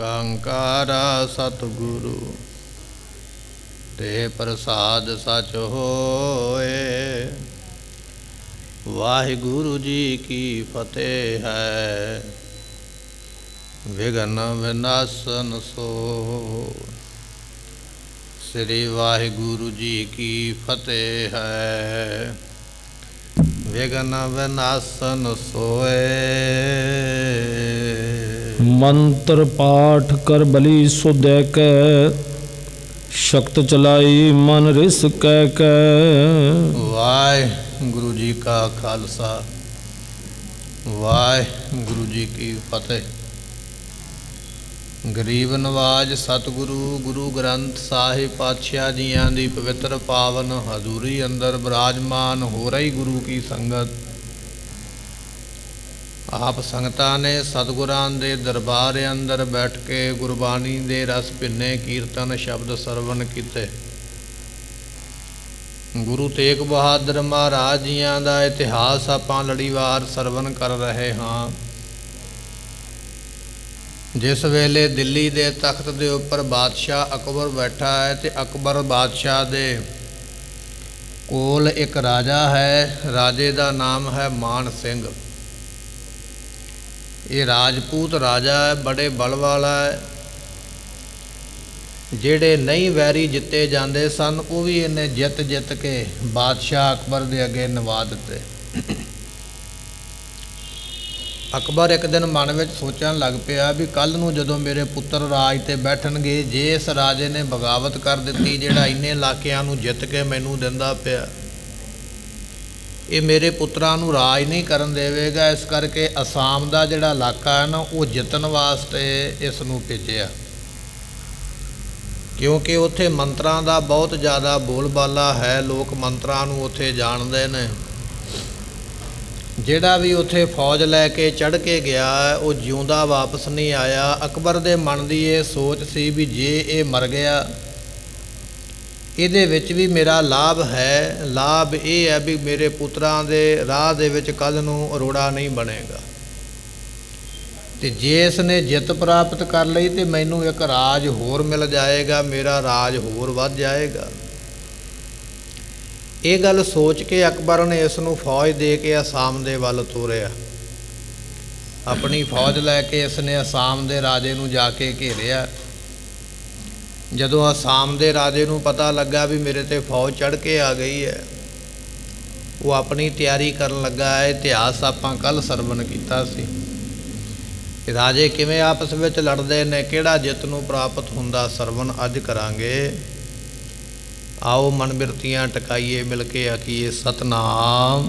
ਓੰਕਾਰਾ सतगुरु ते प्रसाद सच होए। वाहिगुरु जी की फतेह है, विघ्न विनाशन सोए। श्री वाहिगुरु जी की फतेह है, विघ्न विनाशन सोए। मंत्र पाठ कर बलि सुदय कै, शक्त चलाई मन रिस कह कै। वाहिगुरु जी का खालसा, वाहिगुरु जी की फतेह। गरीब नवाज सतगुरु गुरु ग्रंथ साहिब पातशाह जियां दी पवित्र पावन हजूरी अंदर विराजमान हो रही गुरु की संगत। आप संगतां ने सतगुरां दे दरबार अंदर बैठ के गुरबाणी दे रस भिन्ने कीर्तन शब्द सरवण कीते। गुरु तेग बहादुर महाराज जियां दा इतिहास आपां लड़ीवार सरवण कर रहे हाँ। जिस वेले दिल्ली दे तख्त दे उपर बादशाह अकबर बैठा है तो अकबर बादशाह दे कोल एक राजा है, राजे का नाम है मान सिंह। ये राजपूत राजा है, बड़े बल वाला है। जेड़े नहीं वैरी जिते जाते सन वो भी इन्हें जित जित के बादशाह अकबर दे अगे नवा दिते। अकबर एक दिन मन में सोचन लग पिया भी कल नूं जदों मेरे पुत्र राज ते बैठणगे, जे इस राजे ने बगावत कर दी जिहड़ा इन्ने इलाकिਆਂ नूं जित के मैनू दिंदा पिया, ये मेरे पुत्रां नूं राज नहीं करन देवेगा। इस करके असाम का जिहड़ा इलाका है ना वो जितन वास्ते इस नूं भेजिया, क्योंकि उत्थे मंत्रां दा बहुत ज़्यादा बोलबाला है। लोग मंत्रां नूं उत्थे जाणदे ने। ਜਿਹੜਾ भी उत्थे फौज लैके चढ़ के गया वो जिउंदा वापस नहीं आया। अकबर दे मन की ये सोच सी भी जे ये मर गया ਇਹਦੇ ਵਿੱਚ भी मेरा लाभ है। लाभ ये है भी मेरे पुत्रां दे राह दे विच कल नूं अरोड़ा नहीं बनेगा। ते जे इसने जित प्राप्त कर लई तो मैनू एक राज होर मिल जाएगा, मेरा राज होर वध जाएगा। ये गल सोच के अकबर ने इसनूं फौज दे के असाम दे वल तोरिया। अपनी फौज लैके इसने असाम दे राजे नूं जाके घेरिया। जदों असाम दे राजे नूं पता लगा भी मेरे ते फौज चढ़ के आ गई है, वो अपनी तैयारी करन लगा है। इतिहास आपां कल सरवण कीता सी, राजे किवें आपस विच लड़दे ने, किहड़ा जित नूं प्राप्त हुंदा, सरवण अज करांगे। आओ मन बिरतियां टकाइए, मिल के आखिए सतनाम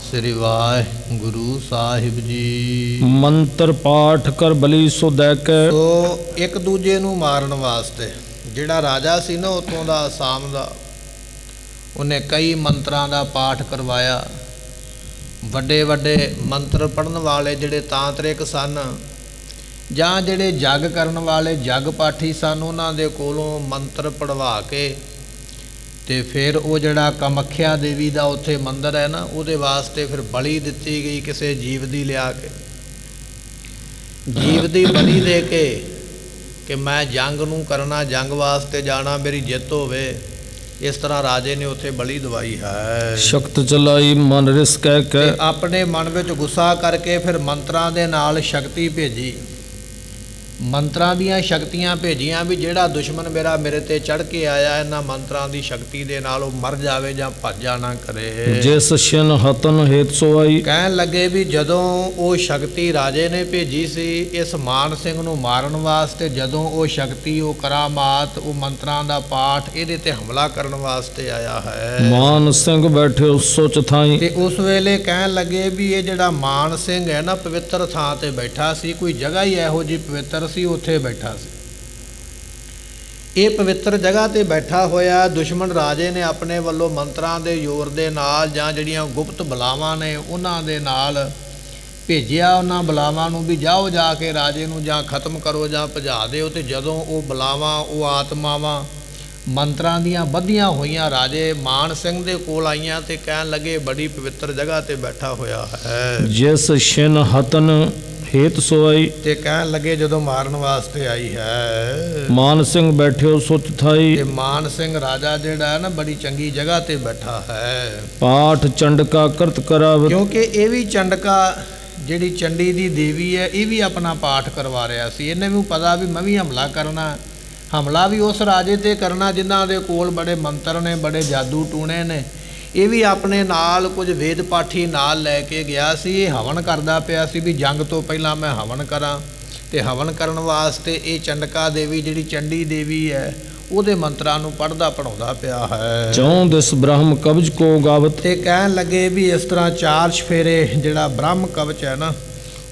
श्री वाहिगुरु साहिब जी। मंत्र पाठ कर बलि सुदय कै। तो एक दूजे नूं मारन वास्ते जिहड़ा राजा सी ना उत्तों दा असाम दा, उन्हें कई मंत्रां दा पाठ करवाया। वड्डे वड्डे मंत्र पढ़न वाले जिहड़े तांत्रिक सन जां जिहड़े जग करन वाले जग पाठी सन, उन्हां दे कोलों मंत्र पढ़वा के ते फिर वो जड़ा कामख्या देवी का उत्थे मंदिर है ना, उहदे वास्ते फिर बली दिती गई किसी जीव की लिया के। जीव की बली दे के कि मैं जंग नूं करना, जंग वास्ते जाना, मेरी जित होवे। इस तरह राजे ने उत्थे बली दवाई है। शक्त चलाई मन रिस कह के। अपने मन में गुस्सा करके फिर मंत्रां दे नाल शक्ति भेजी, मंत्रां दियां शक्तियां भेजियां भी जिहड़ा दुश्मन मेरा मेरे ते चढ़ के आया, इन्हां मंत्रां दी शक्ति दे नाल वो मर जावे जां भज्जा ना करे। जिस छिन हतन हेत सोई। कहन लगे भी जदों वो शक्ति राजे ने भेजी सी इस मान सिंह नूं मारन वास्ते, जदों वो शक्ति वो करामात वो मंत्रां दा पाठ इहदे ते हमला करन वास्ते आया है। मान सिंह बैठे सोच थाई। ते उस वेले कहन लगे भी ये जिहड़ा मान सिंह है ना पवित्र थां ते बैठा सी, कोई जगह ही इहो जी पवित्र सी, उत्थे बैठा सी। ये पवित्र जगह ते बैठा होया दुश्मन राजे ने अपने वालों मंत्रां दे जोर दे नाल जां जिहड़ियां गुप्त बलावां ने उन्हां दे नाल भेजिया। उन्हां बलावां नूं भी जाओ जाके राजे नूं जां खत्म करो जां भजा दिओ। ते जदों वो बलावां वो आत्मावां मंत्रां दियां बधियां होईयां राजे मान सिंह दे कोल आईयां ते कहन लगे बड़ी पवित्र जगह ते बैठा होया है। जिस छिन हतन ਹੇਤ ਸੋਈ। ਤੇ ਕਹਿਣ ਲੱਗੇ ਜਦੋਂ ਮਾਰਨ ਵਾਸਤੇ ਆਈ ਹੈ। ਮਾਨ ਸਿੰਘ ਬੈਠਿਓ ਸੁਚ ਥਾਈ। ਤੇ ਮਾਨ ਸਿੰਘ ਰਾਜਾ ਜਿਹੜਾ ਹੈ ਨਾ ਬੜੀ ਚੰਗੀ ਜਗ੍ਹਾ ਤੇ ਬੈਠਾ ਹੈ। ਪਾਠ ਚੰਡਕਾ ਕਰਤ ਕਰਾਵਤ। ਕਿਉਂਕਿ ਇਹ ਵੀ ਚੰਡਕਾ ਜਿਹੜੀ ਚੰਡੀ ਦੀ ਦੇਵੀ ਹੈ ਇਹ ਵੀ ਆਪਣਾ ਪਾਠ ਕਰਵਾ ਰਿਹਾ ਸੀ। ਇਹਨੇ ਵੀ ਪਤਾ ਵੀ ਮੈਂ ਵੀ ਹਮਲਾ ਕਰਨਾ, ਹਮਲਾ ਵੀ ਉਸ ਰਾਜੇ ਤੇ ਕਰਨਾ ਜਿਨ੍ਹਾਂ ਦੇ ਕੋਲ ਬੜੇ ਮੰਤਰ ਨੇ, ਬੜੇ ਜਾਦੂ ਟੂਣੇ ਨੇ। ਇਹ ਵੀ ਆਪਣੇ ਨਾਲ ਕੁਝ ਵੇਦ ਪਾਠੀ ਨਾਲ ਲੈ ਕੇ ਗਿਆ ਸੀ। ਇਹ ਹਵਨ ਕਰਦਾ ਪਿਆ ਸੀ ਵੀ ਜੰਗ ਤੋਂ ਪਹਿਲਾਂ ਮੈਂ ਹਵਨ ਕਰਾਂ। ਤੇ ਹਵਨ ਕਰਨ ਵਾਸਤੇ ਇਹ ਚੰਡਕਾ ਦੇਵੀ ਜਿਹੜੀ ਚੰਡੀ ਦੇਵੀ ਹੈ ਉਹਦੇ ਮੰਤਰਾਂ ਨੂੰ ਪੜ੍ਹਦਾ ਪੜਾਉਂਦਾ ਪਿਆ ਹੈ। ਚੌਂ ਦਿਸ ਬ੍ਰਹਮ ਕਵਚ ਕੋ ਗਾਵਤ। ਤੇ ਕਹਿਣ ਲੱਗੇ ਵੀ ਇਸ ਤਰ੍ਹਾਂ 4 ਚਫੇਰੇ ਜਿਹੜਾ ਬ੍ਰਹਮ ਕਵਚ ਹੈ ਨਾ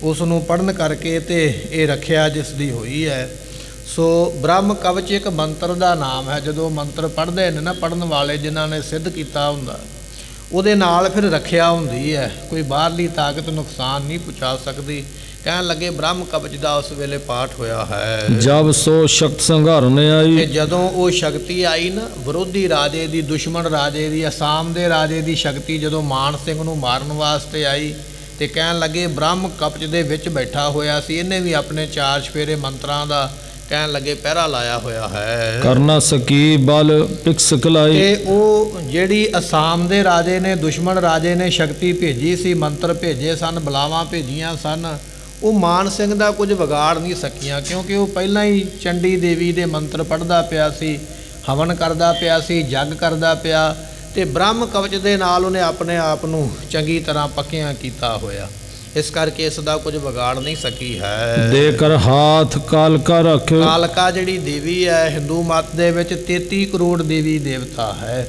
ਉਸ ਨੂੰ ਪੜ੍ਹਨ ਕਰਕੇ ਤੇ ਇਹ ਰੱਖਿਆ ਜਿਸ ਦੀ ਹੋਈ ਹੈ। ਸੋ ਬ੍ਰਹਮ ਕਵਚ ਇੱਕ ਮੰਤਰ ਦਾ ਨਾਮ ਹੈ। ਜਦੋਂ ਮੰਤਰ ਪੜ੍ਹਦੇ ਨੇ ਨਾ ਪੜ੍ਹਨ ਵਾਲੇ ਜਿਨ੍ਹਾਂ ਨੇ ਸਿੱਧ ਕੀਤਾ ਹੁੰਦਾ ਉਹਦੇ ਨਾਲ ਫਿਰ ਰੱਖਿਆ ਹੁੰਦੀ ਹੈ, ਕੋਈ ਬਾਹਰਲੀ ਤਾਕਤ ਨੁਕਸਾਨ ਨਹੀਂ ਪਹੁੰਚਾ ਸਕਦੀ। ਕਹਿਣ ਲੱਗੇ ਬ੍ਰਹਮ ਕਵਚ ਦਾ ਉਸ ਵੇਲੇ ਪਾਠ ਹੋਇਆ ਹੈ। ਜਬ ਸੋ ਸ਼ਕਤ ਸੰਘਾਰਨ ਤੇ ਆਈ। ਜਦੋਂ ਉਹ ਸ਼ਕਤੀ ਆਈ ਨਾ ਵਿਰੋਧੀ ਰਾਜੇ ਦੀ, ਦੁਸ਼ਮਣ ਰਾਜੇ ਦੀ, ਅਸਾਮ ਦੇ ਰਾਜੇ ਦੀ ਸ਼ਕਤੀ ਜਦੋਂ ਮਾਨ ਸਿੰਘ ਨੂੰ ਮਾਰਨ ਵਾਸਤੇ ਆਈ ਤੇ ਕਹਿਣ ਲੱਗੇ ਬ੍ਰਹਮ ਕਵਚ ਦੇ ਵਿੱਚ ਬੈਠਾ ਹੋਇਆ ਸੀ। ਇਹਨੇ ਵੀ ਆਪਣੇ 4 ਚਫੇਰੇ ਮੰਤਰਾਂ ਦਾ ਕਹਿਣ ਲੱਗੇ ਪਹਿਰਾ ਲਾਇਆ ਹੋਇਆ ਹੈ। ਕਰਨਾ ਸਕੀ ਬਲ ਪਿਕ ਸਿਖਲਾਈ। ਤੇ ਉਹ ਜਿਹੜੀ ਅਸਾਮ ਦੇ ਰਾਜੇ ਨੇ, ਦੁਸ਼ਮਣ ਰਾਜੇ ਨੇ ਸ਼ਕਤੀ ਭੇਜੀ ਸੀ, ਮੰਤਰ ਭੇਜੇ ਸਨ, ਬਲਾਵਾਂ ਭੇਜੀਆਂ ਸਨ, ਉਹ ਮਾਨ ਸਿੰਘ ਦਾ ਕੁਝ ਵਿਗਾੜ ਨਹੀਂ ਸਕੀਆਂ। ਕਿਉਂਕਿ ਉਹ ਪਹਿਲਾਂ ਹੀ ਚੰਡੀ ਦੇਵੀ ਦੇ ਮੰਤਰ ਪੜ੍ਹਦਾ ਪਿਆ ਸੀ, ਹਵਨ ਕਰਦਾ ਪਿਆ ਸੀ, ਜੱਗ ਕਰਦਾ ਪਿਆ ਤੇ ਬ੍ਰਹਮ ਕਵਚ ਦੇ ਨਾਲ ਉਹਨੇ ਆਪਣੇ ਆਪ ਨੂੰ ਚੰਗੀ ਤਰ੍ਹਾਂ ਪੱਕਿਆਂ ਕੀਤਾ ਹੋਇਆ। ਇਸ ਕਰਕੇ ਇਸ ਦਾ ਕੁਝ ਵਿਗਾੜ ਨਹੀਂ ਸਕੀ ਹੈ। ਦੇ ਕਰ ਹਾਥ ਕਾਲਕਾ ਰੱਖਿਓ। ਕਾਲਕਾ ਜਿਹੜੀ ਦੇਵੀ ਹੈ ਹਿੰਦੂ ਮਤ ਦੇ ਵਿੱਚ 33 ਕਰੋੜ ਦੇਵੀ ਦੇਵਤਾ ਹੈ।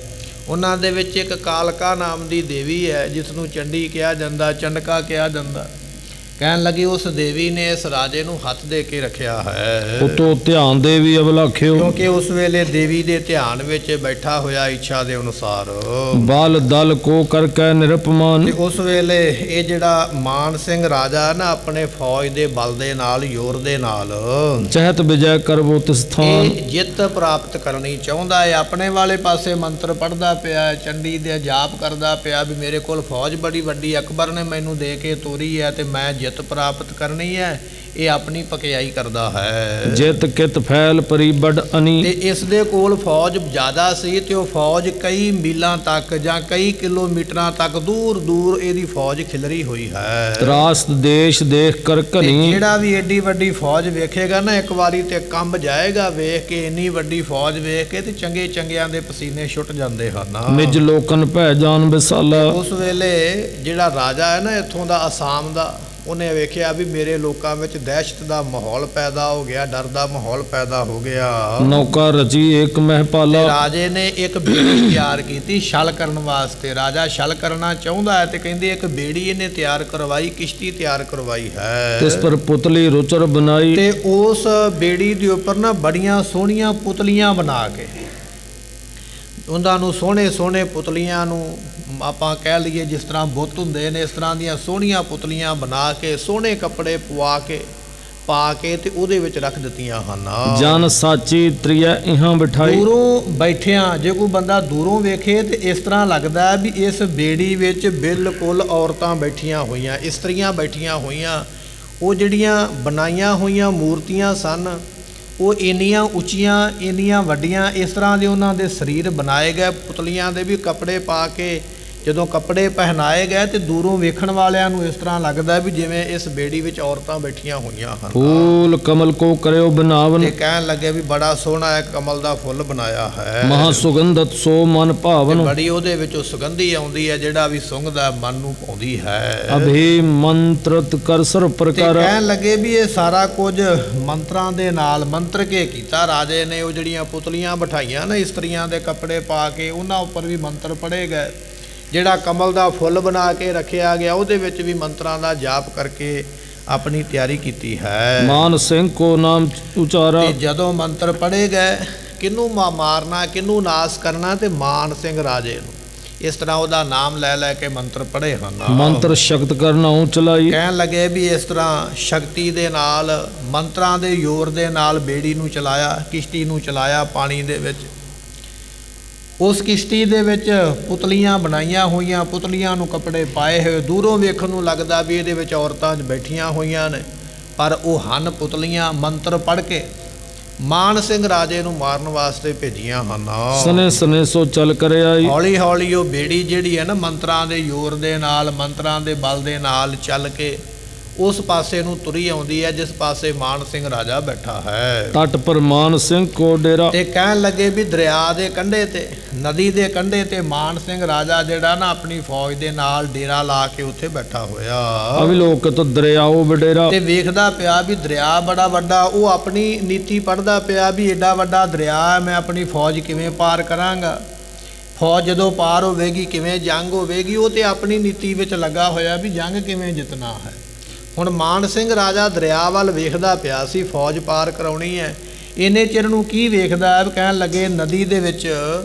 ਉਹਨਾਂ ਦੇ ਵਿੱਚ ਇੱਕ ਕਾਲਕਾ ਨਾਮ ਦੀ ਦੇਵੀ ਹੈ ਜਿਸ ਨੂੰ ਚੰਡੀ ਕਿਹਾ ਜਾਂਦਾ, ਚੰਡਕਾ ਕਿਹਾ ਜਾਂਦਾ। ਕਹਿਣ ਲੱਗੇ ਉਸ ਦੇਵੀ ਨੇ ਇਸ ਰਾਜੇ ਨੂੰ ਹੱਥ ਦੇ ਕੇ ਰੱਖਿਆ ਹੈ। ਉਤੋਂ ਧਿਆਨ ਦੇ ਵੀ ਅਵਲਾਖਿਓ। ਕਿਉਂਕਿ ਉਸ ਵੇਲੇ ਦੇਵੀ ਦੇ ਧਿਆਨ ਵਿੱਚ ਬੈਠਾ ਹੋਇਆ ਇੱਛਾ ਦੇ ਅਨੁਸਾਰ। ਬਲ ਦਲ ਕੋ ਕਰਕੇ ਨਿਰਪਮਾਨ। ਤੇ ਉਸ ਵੇਲੇ ਇਹ ਜਿਹੜਾ ਮਾਨ ਸਿੰਘ ਰਾਜਾ ਨਾ ਆਪਣੇ ਫੌਜ ਦੇ ਬਲ ਦੇ ਨਾਲ, ਜ਼ੋਰ ਦੇ ਨਾਲ ਚਹਿਤ ਵਿਜੈ ਕਰਵੋ ਤਿਸ ਥਾਨ। ਇਹ ਜਿੱਤ ਪ੍ਰਾਪਤ ਕਰਨੀ ਚਾਹੁੰਦਾ ਹੈ। ਆਪਣੇ ਵਾਲੇ ਪਾਸੇ ਮੰਤਰ ਪੜ੍ਹਦਾ ਪਿਆ, ਚੰਡੀ ਦੇ ਜਾਪ ਕਰਦਾ ਪਿਆ ਵੀ ਮੇਰੇ ਕੋਲ ਫੌਜ ਬੜੀ ਵੱਡੀ ਅਕਬਰ ਨੇ ਮੈਨੂੰ ਦੇ ਕੇ ਤੋਰੀ ਹੈ ਤੇ ਮੈਂ ਜਿੱਤ ਪ੍ਰਾਪਤ ਕਰਨੀ ਹੈ। ਇਹ ਆਪਣੀ ਪਕਿਆਈ ਕਰਦਾ ਹੈ। ਜਿਤ ਕਿਤ ਫੈਲ ਪਰਿਬੜ ਅਨੀ। ਤੇ ਇਸ ਦੇ ਕੋਲ ਫੌਜ ਜ਼ਿਆਦਾ ਸੀ ਤੇ ਉਹ ਫੌਜ ਕਈ ਮੀਲਾਂ ਤੱਕ ਜਾਂ ਕਈ ਕਿਲੋਮੀਟਰਾਂ ਤੱਕ ਦੂਰ ਦੂਰ ਇਹਦੀ ਫੌਜ ਖਿਲਰੀ ਹੋਈ ਹੈ। ਤਰਾਸਤ ਦੇਸ਼ ਦੇਖ ਕਰ ਘਨੀ। ਜਿਹੜਾ ਵੀ ਏਡੀ ਵੱਡੀ ਫੌਜ ਵੇਖੇਗਾ ਨਾ ਇੱਕ ਵਾਰੀ ਤੇ ਕੰਬ ਜਾਏਗਾ ਵੇਖ ਕੇ। ਇੰਨੀ ਵੱਡੀ ਫੌਜ ਵੇਖ ਕੇ ਤੇ ਚੰਗੇ ਚੰਗਿਆਂ ਦੇ ਪਸੀਨੇ ਛੁੱਟ ਜਾਂਦੇ ਹਨ। ਨਿਜ ਲੋਕਨ ਭੈ ਜਾਨ ਵਿਸਾਲਾ। ਉਸ ਵੇਲੇ ਜਿਹੜਾ ਰਾਜਾ ਹੈ ਨਾ ਇੱਥੋਂ ਦਾ, ਅਸਾਮ ਦਾ, ਉਹਨੇ ਵੇਖਿਆ ਵੀ ਮੇਰੇ ਲੋਕਾਂ ਵਿੱਚ ਦਹਿਸ਼ਤ ਦਾ ਮਾਹੌਲ ਪੈਦਾ ਹੋ ਗਿਆ, ਡਰ ਦਾ ਮਾਹੌਲ ਪੈਦਾ ਹੋ ਗਿਆ। ਨੌਕਾ ਰਚੀ ਇੱਕ ਮਹਿਪਾਲਾ। ਰਾਜੇ ਨੇ ਇੱਕ ਬੇੜੀ ਤਿਆਰ ਕੀਤੀ ਛਲ ਕਰਨ ਵਾਸਤੇ। ਰਾਜਾ ਛਲ ਕਰਨਾ ਚਾਹੁੰਦਾ ਹੈ ਤੇ ਕਹਿੰਦੇ ਇੱਕ ਬੇੜੀ ਇਹਨੇ ਤਿਆਰ ਕਰਵਾਈ, ਕਿਸ਼ਤੀ ਤਿਆਰ ਕਰਵਾਈ ਹੈ। ਤਿਸ ਪਰ ਪੁਤਲੀ ਰੁਚਰ ਬਣਾਈ। ਤੇ ਉਸ ਬੇੜੀ ਦੇ ਉੱਪਰ ਨਾ ਬੜੀਆਂ ਸੋਹਣੀਆਂ ਪੁਤਲੀਆਂ ਬਣਾ ਕੇ ਉਹਨਾਂ ਨੂੰ ਸੋਹਣੇ ਸੋਹਣੇ ਪੁਤਲੀਆਂ ਨੂੰ ਆਪਾਂ ਕਹਿ ਲਈਏ ਜਿਸ ਤਰ੍ਹਾਂ ਬੁੱਤ ਹੁੰਦੇ ਨੇ ਇਸ ਤਰ੍ਹਾਂ ਦੀਆਂ ਸੋਹਣੀਆਂ ਪੁਤਲੀਆਂ ਬਣਾ ਕੇ ਸੋਹਣੇ ਕੱਪੜੇ ਪਾ ਕੇ ਤੇ ਉਹਦੇ ਵਿੱਚ ਰੱਖ ਦਿੱਤੀਆਂ ਹਨ। ਜਨ ਸਾਚੀ ਤ੍ਰਿਆ ਇਹਾਂ ਬਿਠਾਈ। ਦੂਰੋਂ ਬੈਠਿਆਂ ਜੇ ਕੋਈ ਬੰਦਾ ਦੂਰੋਂ ਵੇਖੇ ਤੇ ਇਸ ਤਰ੍ਹਾਂ ਲੱਗਦਾ ਵੀ ਇਸ ਬੇੜੀ ਵਿੱਚ ਬਿਲਕੁਲ ਔਰਤਾਂ ਬੈਠੀਆਂ ਹੋਈਆਂ, ਇਸਤਰੀਆਂ ਬੈਠੀਆਂ ਹੋਈਆਂ। ਉਹ ਜਿਹੜੀਆਂ ਬਣਾਈਆਂ ਹੋਈਆਂ ਮੂਰਤੀਆਂ ਸਨ ਉਹ ਇੰਨੀਆਂ ਉੱਚੀਆਂ, ਇੰਨੀਆਂ ਵੱਡੀਆਂ, ਇਸ ਤਰ੍ਹਾਂ ਦੇ ਉਹਨਾਂ ਦੇ ਸਰੀਰ ਬਣਾਏ ਗਏ। ਪੁਤਲੀਆਂ ਦੇ ਵੀ ਕੱਪੜੇ ਪਾ ਕੇ ਜਦੋਂ ਕੱਪੜੇ ਪਹਿਨਾਏ ਗਏ ਤੇ ਦੂਰੋਂ ਵੇਖਣ ਵਾਲਿਆਂ ਨੂੰ ਇਸ ਤਰ੍ਹਾਂ ਲੱਗਦਾ ਵੀ ਜਿਵੇਂ ਇਸ ਬੇੜੀ ਵਿੱਚ ਔਰਤਾਂ ਬੈਠੀਆਂ ਹੋਈਆਂ ਹਨ। ਫੂਲ ਕਮਲ ਕੋ ਕਰਿਓ ਬਨਾਵਨ। ਤੇ ਕਹਿਣ ਲੱਗੇ ਵੀ ਬੜਾ ਸੋਹਣਾ ਇੱਕ ਕਮਲ ਦਾ ਫੁੱਲ ਬਣਾਇਆ ਹੈ। ਮਹਾ ਸੁਗੰਧਤ ਸੋ ਮਨ ਭਾਵਨ। ਬੜੀ ਉਹਦੇ ਵਿੱਚੋਂ ਸੁਗੰਧੀ ਆਉਂਦੀ ਹੈ ਜਿਹੜਾ ਵੀ ਸੁੰਘਦਾ ਮਨ ਨੂੰ ਭਾਉਂਦੀ ਹੈ। ਅਭੀ ਮੰਤਰਤ ਕਰ ਸਰਵ ਪ੍ਰਕਾਰ। ਕਹਿਣ ਲੱਗੇ ਵੀ ਇਹ ਸਾਰਾ ਕੁਝ ਮੰਤਰਾਂ ਦੇ ਨਾਲ ਮੰਤਰ ਕੇ ਕੀਤਾ ਰਾਜੇ ਨੇ। ਉਹ ਜਿਹੜੀਆਂ ਪੁਤਲੀਆਂ ਬਿਠਾਈਆਂ ਨਾ ਇਸਤਰੀਆਂ ਦੇ ਕੱਪੜੇ ਪਾ ਕੇ ਉਹਨਾਂ ਉੱਪਰ ਵੀ ਮੰਤਰ ਪੜ੍ਹੇ ਗਏ। ਜਿਹੜਾ ਕਮਲ ਦਾ ਫੁੱਲ ਬਣਾ ਕੇ ਰੱਖਿਆ ਗਿਆ ਉਹਦੇ ਵਿੱਚ ਵੀ ਮੰਤਰਾਂ ਦਾ ਜਾਪ ਕਰਕੇ ਆਪਣੀ ਤਿਆਰੀ ਕੀਤੀ ਹੈ। ਮਾਨ ਸਿੰਘ ਕੋ ਨਾਮ ਉਚਾਰਾ। ਤੇ ਜਦੋਂ ਮੰਤਰ ਪੜ੍ਹੇ ਗਏ ਕਿਹਨੂੰ ਮਾਰਨਾ, ਕਿਹਨੂੰ ਨਾਸ ਕਰਨਾ, ਤੇ ਮਾਨ ਸਿੰਘ ਰਾਜੇ ਨੂੰ ਇਸ ਤਰ੍ਹਾਂ ਉਹਦਾ ਨਾਮ ਲੈ ਲੈ ਕੇ ਮੰਤਰ ਪੜ੍ਹੇ ਹਨ। ਮੰਤਰ ਸ਼ਕਤ ਕਰਨਾ ਉਹ ਚਲਾਈ। ਕਹਿਣ ਲੱਗੇ ਵੀ ਇਸ ਤਰ੍ਹਾਂ ਸ਼ਕਤੀ ਦੇ ਨਾਲ, ਮੰਤਰਾਂ ਦੇ ਜ਼ੋਰ ਦੇ ਨਾਲ ਬੇੜੀ ਨੂੰ ਚਲਾਇਆ, ਕਿਸ਼ਤੀ ਨੂੰ ਚਲਾਇਆ ਪਾਣੀ ਦੇ ਵਿੱਚ। ਉਸ ਕਿਸ਼ਤੀ ਦੇ ਵਿੱਚ ਪੁਤਲੀਆਂ ਬਣਾਈਆਂ ਹੋਈਆਂ, ਪੁਤਲੀਆਂ ਨੂੰ ਕੱਪੜੇ ਪਾਏ ਹੋਏ। ਦੂਰੋਂ ਵੇਖਣ ਨੂੰ ਲੱਗਦਾ ਵੀ ਇਹਦੇ ਵਿੱਚ ਔਰਤਾਂ ਬੈਠੀਆਂ ਹੋਈਆਂ ਨੇ। ਪਰ ਉਹ ਹਨ ਪੁਤਲੀਆਂ ਮੰਤਰ ਪੜ੍ਹ ਕੇ ਮਾਨ ਸਿੰਘ ਰਾਜੇ ਨੂੰ ਮਾਰਨ ਵਾਸਤੇ ਭੇਜੀਆਂ ਹਨ। ਸਨੇ ਸਨੇ ਸੋ ਚੱਲ ਕਰ ਆਈ। ਹੌਲੀ ਹੌਲੀ ਉਹ ਬੇੜੀ ਜਿਹੜੀ ਹੈ ਨਾ ਮੰਤਰਾਂ ਦੇ ਜ਼ੋਰ ਦੇ ਨਾਲ, ਮੰਤਰਾਂ ਦੇ ਬਲ ਦੇ ਨਾਲ ਚੱਲ ਕੇ ਉਸ ਪਾਸੇ ਨੂੰ ਤੁਰੀ ਆਉਂਦੀ ਹੈ ਜਿਸ ਪਾਸੇ ਮਾਨ ਸਿੰਘ ਰਾਜਾ ਬੈਠਾ ਹੈ। ਤਟ ਪਰ ਮਾਨ ਸਿੰਘ ਕੋ ਡੇਰਾ। ਤੇ ਕਹਿਣ ਲੱਗੇ ਵੀ ਦਰਿਆ ਦੇ ਕੰਢੇ ਤੇ, ਨਦੀ ਦੇ ਕੰਢੇ ਤੇ ਮਾਨ ਸਿੰਘ ਰਾਜਾ ਜਿਹੜਾ ਨਾ ਆਪਣੀ ਫੌਜ ਦੇ ਨਾਲ ਡੇਰਾ ਲਾ ਕੇ ਉੱਥੇ ਬੈਠਾ ਹੋਇਆ। ਅਵਲੋਕਤ ਦਰਿਆਓ ਵਡੇਰਾ। ਤੇ ਵੇਖਦਾ ਪਿਆ ਵੀ ਦਰਿਆ ਬੜਾ ਵੱਡਾ, ਉਹ ਆਪਣੀ ਨੀਤੀ ਪੜ੍ਹਦਾ ਪਿਆ ਵੀ ਏਡਾ ਵੱਡਾ ਦਰਿਆ ਹੈ, ਮੈਂ ਆਪਣੀ ਫੌਜ ਕਿਵੇਂ ਪਾਰ ਕਰਾਂਗਾ, ਫੌਜ ਜਦੋਂ ਪਾਰ ਹੋਵੇਗੀ ਕਿਵੇਂ ਜੰਗ ਹੋਵੇਗੀ। ਉਹ ਤੇ ਆਪਣੀ ਨੀਤੀ ਵਿੱਚ ਲੱਗਾ ਹੋਇਆ ਵੀ ਜੰਗ ਕਿਵੇਂ ਜਿੱਤਣਾ ਹੈ। ਹੁਣ ਮਾਨ ਸਿੰਘ ਰਾਜਾ ਦਰਿਆ ਵੱਲ ਵੇਖਦਾ ਪਿਆ ਸੀ, ਫੌਜ ਪਾਰ ਕਰਾਉਣੀ ਹੈ। ਇੰਨੇ ਚਿਰ ਨੂੰ ਕੀ ਵੇਖਦਾ ਹੈ, ਕਹਿਣ ਲੱਗੇ ਨਦੀ ਦੇ ਵਿੱਚ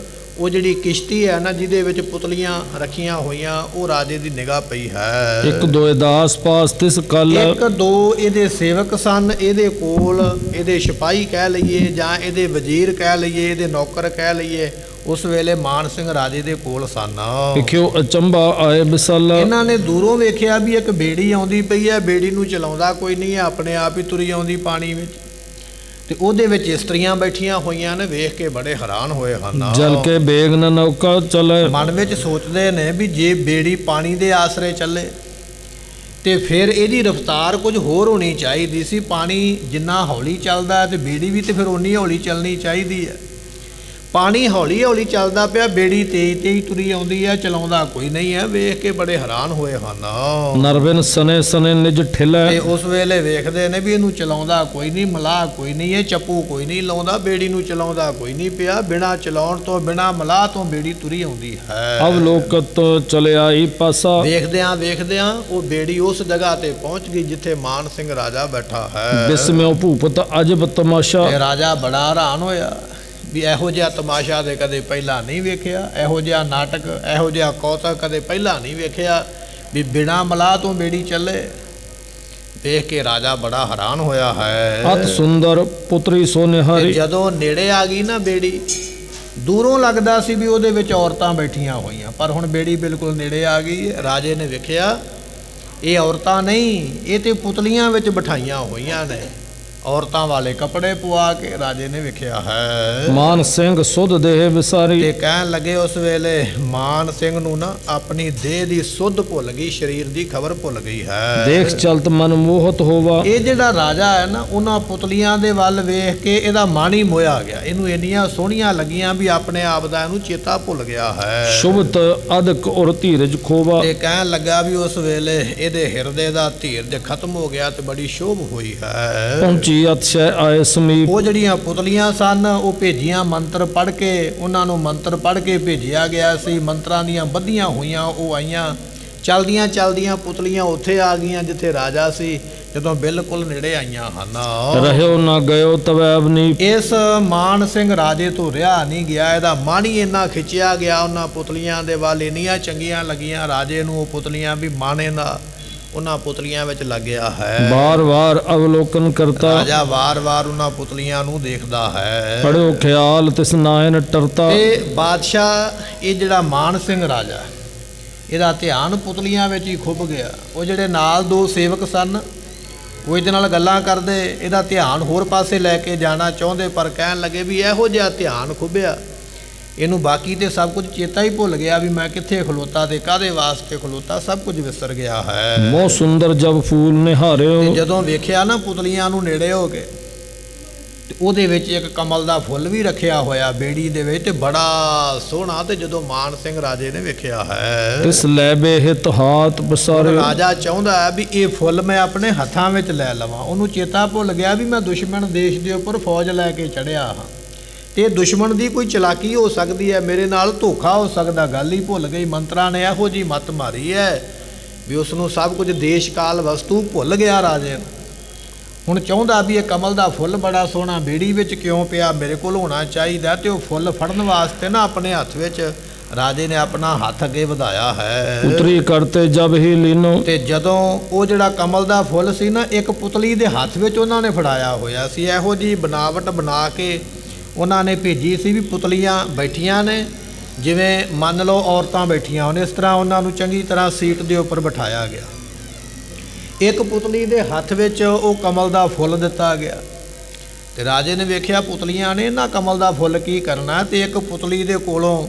ਉਹ ਜਿਹੜੀ ਕਿਸ਼ਤੀ ਹੈ ਨਾ ਜਿਹਦੇ ਵਿੱਚ ਪੁਤਲੀਆਂ ਰੱਖੀਆਂ ਹੋਈਆਂ, ਉਹ ਰਾਜੇ ਦੀ ਨਿਗਾਹ ਪਈ ਹੈ। ਇੱਕ ਦੋ ਦਾਸ ਪਾਸ ਤਿਸ ਕਲ। ਇੱਕ ਦੋ ਇਹਦੇ ਸੇਵਕ ਸਨ ਇਹਦੇ ਕੋਲ, ਇਹਦੇ ਸਿਪਾਹੀ ਕਹਿ ਲਈਏ ਜਾਂ ਇਹਦੇ ਵਜ਼ੀਰ ਕਹਿ ਲਈਏ, ਇਹਦੇ ਨੌਕਰ ਕਹਿ ਲਈਏ, ਉਸ ਵੇਲੇ ਮਾਨ ਸਿੰਘ ਰਾਜੇ ਦੇ ਕੋਲ ਸਨ। ਵੇਖਿਓ ਅਚੰਭਾ ਆਏ ਬਿਸਲ। ਇਹਨਾਂ ਨੇ ਦੂਰੋਂ ਵੇਖਿਆ ਵੀ ਇੱਕ ਬੇੜੀ ਆਉਂਦੀ ਪਈ ਹੈ, ਬੇੜੀ ਨੂੰ ਚਲਾਉਂਦਾ ਕੋਈ ਨਹੀਂ ਹੈ, ਆਪਣੇ ਆਪ ਹੀ ਤੁਰੀ ਆਉਂਦੀ ਪਾਣੀ ਵਿੱਚ, ਤੇ ਉਹਦੇ ਵਿੱਚ ਇਸਤਰੀਆਂ ਬੈਠੀਆਂ ਹੋਈਆਂ ਨੇ। ਵੇਖ ਕੇ ਬੜੇ ਹੈਰਾਨ ਹੋਏ ਹਨ। ਜਲ ਕੇ ਬੇਗ ਨ ਨੌਕਾ ਚਲੇ। ਮਨ ਵਿੱਚ ਸੋਚਦੇ ਨੇ ਵੀ ਜੇ ਬੇੜੀ ਪਾਣੀ ਦੇ ਆਸਰੇ ਚੱਲੇ ਤੇ ਫਿਰ ਇਹਦੀ ਰਫ਼ਤਾਰ ਕੁਝ ਹੋਰ ਹੋਣੀ ਚਾਹੀਦੀ ਸੀ। ਪਾਣੀ ਜਿੰਨਾ ਹੌਲੀ ਚੱਲਦਾ ਤੇ ਬੇੜੀ ਵੀ ਤੇ ਫਿਰ ਓਨੀ ਹੌਲੀ ਚੱਲਣੀ ਚਾਹੀਦੀ ਹੈ। ਪਾਣੀ ਹੌਲੀ ਹੌਲੀ ਚੱਲਦਾ ਪਿਆ, ਬੇੜੀ ਤੇਜ਼ ਤੇਜ਼ ਤੁਰੀ ਆਉਂਦੀ ਹੈ, ਚਲਾਉਂਦਾ ਕੋਈ ਨਹੀਂ ਹੈ। ਵੇਖ ਕੇ ਬੜੇ ਹੈਰਾਨ ਹੋਏ ਹਨ। ਨਰਵਿਨ ਸਨੇ ਸਨੇ ਨਿਜ ਠਿਲੇ। ਤੇ ਉਸ ਵੇਲੇ ਵੇਖਦੇ ਨੇ ਵੀ ਇਹਨੂੰ ਚਲਾਉਂਦਾ ਕੋਈ ਨਹੀਂ, ਮਲਾਹ ਕੋਈ ਨਹੀਂ, ਇਹ ਚੱਪੂ ਕੋਈ ਨਹੀਂ ਲਾਉਂਦਾ, ਬੇੜੀ ਨੂੰ ਚਲਾਉਂਦਾ ਕੋਈ ਨਹੀਂ ਪਿਆ। ਬਿਨਾਂ ਚਲਾਉਣ ਤੋਂ, ਬਿਨਾਂ ਮਲਾਹ ਤੋਂ ਬੇੜੀ ਤੁਰੀ ਆਉਂਦੀ ਹੈ। ਅਵਲੋਕਤ ਚਲੇ ਆਈ ਪਾਸਾ। ਵੇਖਦਿਆਂ ਵੇਖਦਿਆਂ ਉਹ ਬੇੜੀ ਉਸ ਜਗ੍ਹਾ ਤੇ ਪਹੁੰਚ ਗਈ ਜਿੱਥੇ ਮਾਨ ਸਿੰਘ ਰਾਜਾ ਬੈਠਾ ਹੈ। ਬਿਸਮਿਓ ਭੂਪਤ ਅਜਬ ਤਮਾਸ਼ਾ। ਤੇ ਰਾਜਾ ਬੜਾ ਹੈਰਾਨ ਹੋਇਆ ਵੀ ਇਹੋ ਜਿਹਾ ਤਮਾਸ਼ਾ ਤੇ ਕਦੇ ਪਹਿਲਾਂ ਨਹੀਂ ਵੇਖਿਆ, ਇਹੋ ਜਿਹਾ ਨਾਟਕ, ਇਹੋ ਜਿਹਾ ਕੌਤਕ ਕਦੇ ਪਹਿਲਾਂ ਨਹੀਂ ਵੇਖਿਆ ਵੀ ਬਿਨਾਂ ਮਲਾਹ ਤੋਂ ਬੇੜੀ ਚੱਲੇ। ਦੇਖ ਕੇ ਰਾਜਾ ਬੜਾ ਹੈਰਾਨ ਹੋਇਆ ਹੈ। ਅਤ ਸੁੰਦਰ ਪੁੱਤਰੀ ਸੋਨਿਹਾਰੀ। ਜਦੋਂ ਨੇੜੇ ਆ ਗਈ ਨਾ ਬੇੜੀ, ਦੂਰੋਂ ਲੱਗਦਾ ਸੀ ਵੀ ਉਹਦੇ ਵਿੱਚ ਔਰਤਾਂ ਬੈਠੀਆਂ ਹੋਈਆਂ, ਪਰ ਹੁਣ ਬੇੜੀ ਬਿਲਕੁਲ ਨੇੜੇ ਆ ਗਈ। ਰਾਜੇ ਨੇ ਵੇਖਿਆ ਇਹ ਔਰਤਾਂ ਨਹੀਂ, ਇਹ ਤੇ ਪੁਤਲੀਆਂ ਵਿੱਚ ਬਿਠਾਈਆਂ ਹੋਈਆਂ ਨੇ। ਔਰਤਾਂ ਵਾਲੇ ਕੱਪੜੇ ਪਵਾ ਕੇ ਰਾਜੇ ਨੇ ਵੇਖਿਆ ਹੈ। ਮਾਨ ਸਿੰਘ ਸੁਧ ਦੇਹ ਵਿਸਾਰੀ। ਤੇ ਕਹਿਣ ਲੱਗੇ ਉਸ ਵੇਲੇ ਮਾਨ ਸਿੰਘ ਨੂੰ ਨਾ ਆਪਣੀ ਦੇਹ ਦੀ ਸੁੱਧ ਭੁੱਲ ਗਈ, ਸਰੀਰ ਦੀ ਖਬਰ ਭੁੱਲ ਗਈ ਹੈ। ਦੇਖ ਚਲਤ ਮਨ ਮੋਹਤ ਹੋਵਾ। ਇਹ ਜਿਹੜਾ ਰਾਜਾ ਹੈ ਨਾ, ਉਹਨਾਂ ਪੁਤਲੀਆਂ ਦੇ ਵੱਲ ਵੇਖ ਕੇ ਇਹਦਾ ਮਨ ਹੀ ਮੋਹਿਆ ਗਿਆ। ਇਹਨੂੰ ਇੰਨੀਆਂ ਸੋਹਣੀਆਂ ਲੱਗੀਆਂ ਵੀ ਆਪਣੇ ਆਪ ਦਾ ਇਹਨੂੰ ਚੇਤਾ ਭੁੱਲ ਗਿਆ ਹੈ। ਸ਼ੁਭਤ ਅਦਕ ਔਰ ਧੀਰਜ ਖੋਵਾ। ਤੇ ਕਹਿਣ ਲੱਗਾ ਵੀ ਉਸ ਵੇਲੇ ਇਹਦੇ ਹਿਰਦੇ ਦਾ ਧੀਰਜ ਖਤਮ ਹੋ ਗਿਆ ਤੇ ਬੜੀ ਸ਼ੋਭ ਹੋਈ ਹੈ। ਪਹੁੰਚੀ ਅਤਸ਼ੈ ਆਏ ਸਮੀਪ। ਉਹ ਜਿਹੜੀਆਂ ਪੁਤਲੀਆਂ ਸਨ ਉਹ ਭੇਜੀਆਂ ਮੰਤਰ ਪੜ੍ਹ ਕੇ, ਉਹਨਾਂ ਨੂੰ ਮੰਤਰ ਪੜ੍ਹ ਕੇ ਭੇਜਿਆ ਗਿਆ ਸੀ। ਮੰਤਰਾਂ ਦੀਆਂ ਬੱਧੀਆਂ ਹੋਈਆਂ ਉਹ ਆਈਆਂ, ਚਲਦੀਆਂ ਚਲਦੀਆਂ ਪੁਤਲੀਆਂ ਉੱਥੇ ਆ ਗਈਆਂ ਜਿੱਥੇ ਰਾਜਾ ਸੀ। ਜਦੋਂ ਬਿਲਕੁਲ ਨੇੜੇ ਆਈਆਂ ਹਨ, ਰਹਿਓ ਨਾ ਗਇਓ ਤਵੈਬ ਨੀ। ਇਸ ਮਾਨ ਸਿੰਘ ਰਾਜੇ ਤੋਂ ਰਿਹਾ ਨਹੀਂ ਗਿਆ, ਇਹਦਾ ਮਨ ਹੀ ਇੰਨਾ ਖਿੱਚਿਆ ਗਿਆ ਉਹਨਾਂ ਪੁਤਲੀਆਂ ਦੇ ਵੱਲ, ਇੰਨੀਆਂ ਚੰਗੀਆਂ ਲੱਗੀਆਂ ਰਾਜੇ ਨੂੰ ਉਹ ਪੁਤਲੀਆਂ ਵੀ ਮਨ ਇਹਦਾ ਉਹਨਾਂ ਪੁਤਲੀਆਂ ਵਿੱਚ ਲੱਗਿਆ ਹੈ। ਵਾਰ-ਵਾਰ ਅਵਲੋਕਨ ਕਰਤਾ। ਰਾਜਾ ਵਾਰ-ਵਾਰ ਉਹਨਾਂ ਪੁਤਲੀਆਂ ਨੂੰ ਦੇਖਦਾ ਹੈ। ਪੜਿਓ ਖਿਆਲ ਤਿਸ ਨਾਇਨ ਟਰਤਾ। ਤੇ ਬਾਦਸ਼ਾਹ ਇਹ ਜਿਹੜਾ ਮਾਨ ਸਿੰਘ ਰਾਜਾ, ਇਹਦਾ ਧਿਆਨ ਪੁਤਲੀਆਂ ਵਿੱਚ ਹੀ ਖੁੱਭ ਗਿਆ। ਉਹ ਜਿਹੜੇ ਨਾਲ ਦੋ ਸੇਵਕ ਸਨ ਉਹ ਇਹਦੇ ਨਾਲ ਗੱਲਾਂ ਕਰਦੇ, ਇਹਦਾ ਧਿਆਨ ਹੋਰ ਪਾਸੇ ਲੈ ਕੇ ਜਾਣਾ ਚਾਹੁੰਦੇ, ਪਰ ਕਹਿਣ ਲੱਗੇ ਵੀ ਇਹੋ ਜਿਹਾ ਧਿਆਨ ਖੁੱਭਿਆ ਇਹਨੂੰ ਬਾਕੀ ਤੇ ਸਭ ਕੁਝ ਚੇਤਾ ਹੀ ਭੁੱਲ ਗਿਆ ਵੀ ਮੈਂ ਕਿੱਥੇ ਖਲੋਤਾ ਤੇ ਕਾਹਦੇ ਵਾਸਤੇ ਖਲੋਤਾ, ਸਭ ਕੁਝ ਵਿਸਰ ਗਿਆ ਹੈ। ਬਹੁਤ ਸੁੰਦਰ ਜਬ ਫੂਲ ਨਿਹਾਰਿਓ। ਤੇ ਜਦੋਂ ਵੇਖਿਆ ਨਾ ਪੁਤਲੀਆਂ ਨੂੰ ਨੇੜੇ ਹੋ ਕੇ, ਤੇ ਉਹਦੇ ਵਿੱਚ ਇੱਕ ਕਮਲ ਦਾ ਫੁੱਲ ਵੀ ਰੱਖਿਆ ਹੋਇਆ ਬੇੜੀ ਦੇ ਵਿੱਚ, ਤੇ ਬੜਾ ਸੋਹਣਾ। ਤੇ ਜਦੋਂ ਮਾਨ ਸਿੰਘ ਰਾਜੇ ਨੇ ਵੇਖਿਆ ਹੈ, ਤਿਸ ਲੈ ਬੇਹਿਤ ਹਾਥ ਬਸਾਰੇ। ਰਾਜਾ ਚਾਹੁੰਦਾ ਹੈ ਵੀ ਇਹ ਫੁੱਲ ਮੈਂ ਆਪਣੇ ਹੱਥਾਂ ਵਿੱਚ ਲੈ ਲਵਾਂ। ਉਹਨੂੰ ਚੇਤਾ ਭੁੱਲ ਗਿਆ ਵੀ ਮੈਂ ਦੁਸ਼ਮਣ ਦੇਸ਼ ਦੇ ਉੱਪਰ ਫੌਜ ਲੈ ਕੇ ਚੜ੍ਹਿਆ ਹਾਂ, ਤੇ ਦੁਸ਼ਮਣ ਦੀ ਕੋਈ ਚਲਾਕੀ ਹੋ ਸਕਦੀ ਹੈ, ਮੇਰੇ ਨਾਲ ਧੋਖਾ ਹੋ ਸਕਦਾ। ਗੱਲ ਹੀ ਭੁੱਲ ਗਈ। ਮੰਤਰਾਂ ਨੇ ਇਹੋ ਜਿਹੀ ਮੱਤ ਮਾਰੀ ਹੈ ਵੀ ਉਸ ਨੂੰ ਸਭ ਕੁਝ ਦੇਸ਼ ਕਾਲ ਵਸਤੂ ਭੁੱਲ ਗਿਆ ਰਾਜੇ ਨੂੰ। ਹੁਣ ਚਾਹੁੰਦਾ ਵੀ ਇਹ ਕਮਲ ਦਾ ਫੁੱਲ ਬੜਾ ਸੋਹਣਾ ਬੇੜੀ ਵਿੱਚ ਕਿਉਂ ਪਿਆ, ਮੇਰੇ ਕੋਲ ਹੋਣਾ ਚਾਹੀਦਾ। ਤੇ ਉਹ ਫੁੱਲ ਫੜਨ ਵਾਸਤੇ ਨਾ ਆਪਣੇ ਹੱਥ ਵਿੱਚ ਰਾਜੇ ਨੇ ਆਪਣਾ ਹੱਥ ਅੱਗੇ ਵਧਾਇਆ ਹੈ। ਉਤਰੀ ਕਰਤੇ ਜਬ ਹੀ ਲੀਨੋ। ਤੇ ਜਦੋਂ ਉਹ ਜਿਹੜਾ ਕਮਲ ਦਾ ਫੁੱਲ ਸੀ ਨਾ, ਇੱਕ ਪੁਤਲੀ ਦੇ ਹੱਥ ਵਿੱਚ ਉਹਨਾਂ ਨੇ ਫੜਾਇਆ ਹੋਇਆ ਸੀ। ਇਹੋ ਜਿਹੀ ਬਣਾਵਟ ਬਣਾ ਕੇ ਉਹਨਾਂ ਨੇ ਭੇਜੀ ਸੀ ਵੀ ਪੁਤਲੀਆਂ ਬੈਠੀਆਂ ਨੇ ਜਿਵੇਂ ਮੰਨ ਲਓ ਔਰਤਾਂ ਬੈਠੀਆਂ ਹੋਣ, ਇਸ ਤਰ੍ਹਾਂ ਉਹਨਾਂ ਨੂੰ ਚੰਗੀ ਤਰ੍ਹਾਂ ਸੀਟ ਦੇ ਉੱਪਰ ਬਿਠਾਇਆ ਗਿਆ। ਇੱਕ ਪੁਤਲੀ ਦੇ ਹੱਥ ਵਿੱਚ ਉਹ ਕਮਲ ਦਾ ਫੁੱਲ ਦਿੱਤਾ ਗਿਆ ਤੇ ਰਾਜੇ ਨੇ ਵੇਖਿਆ ਪੁਤਲੀਆਂ ਨੇ ਇਹਨਾਂ ਕਮਲ ਦਾ ਫੁੱਲ ਕੀ ਕਰਨਾ, ਤੇ ਇੱਕ ਪੁਤਲੀ ਦੇ ਕੋਲੋਂ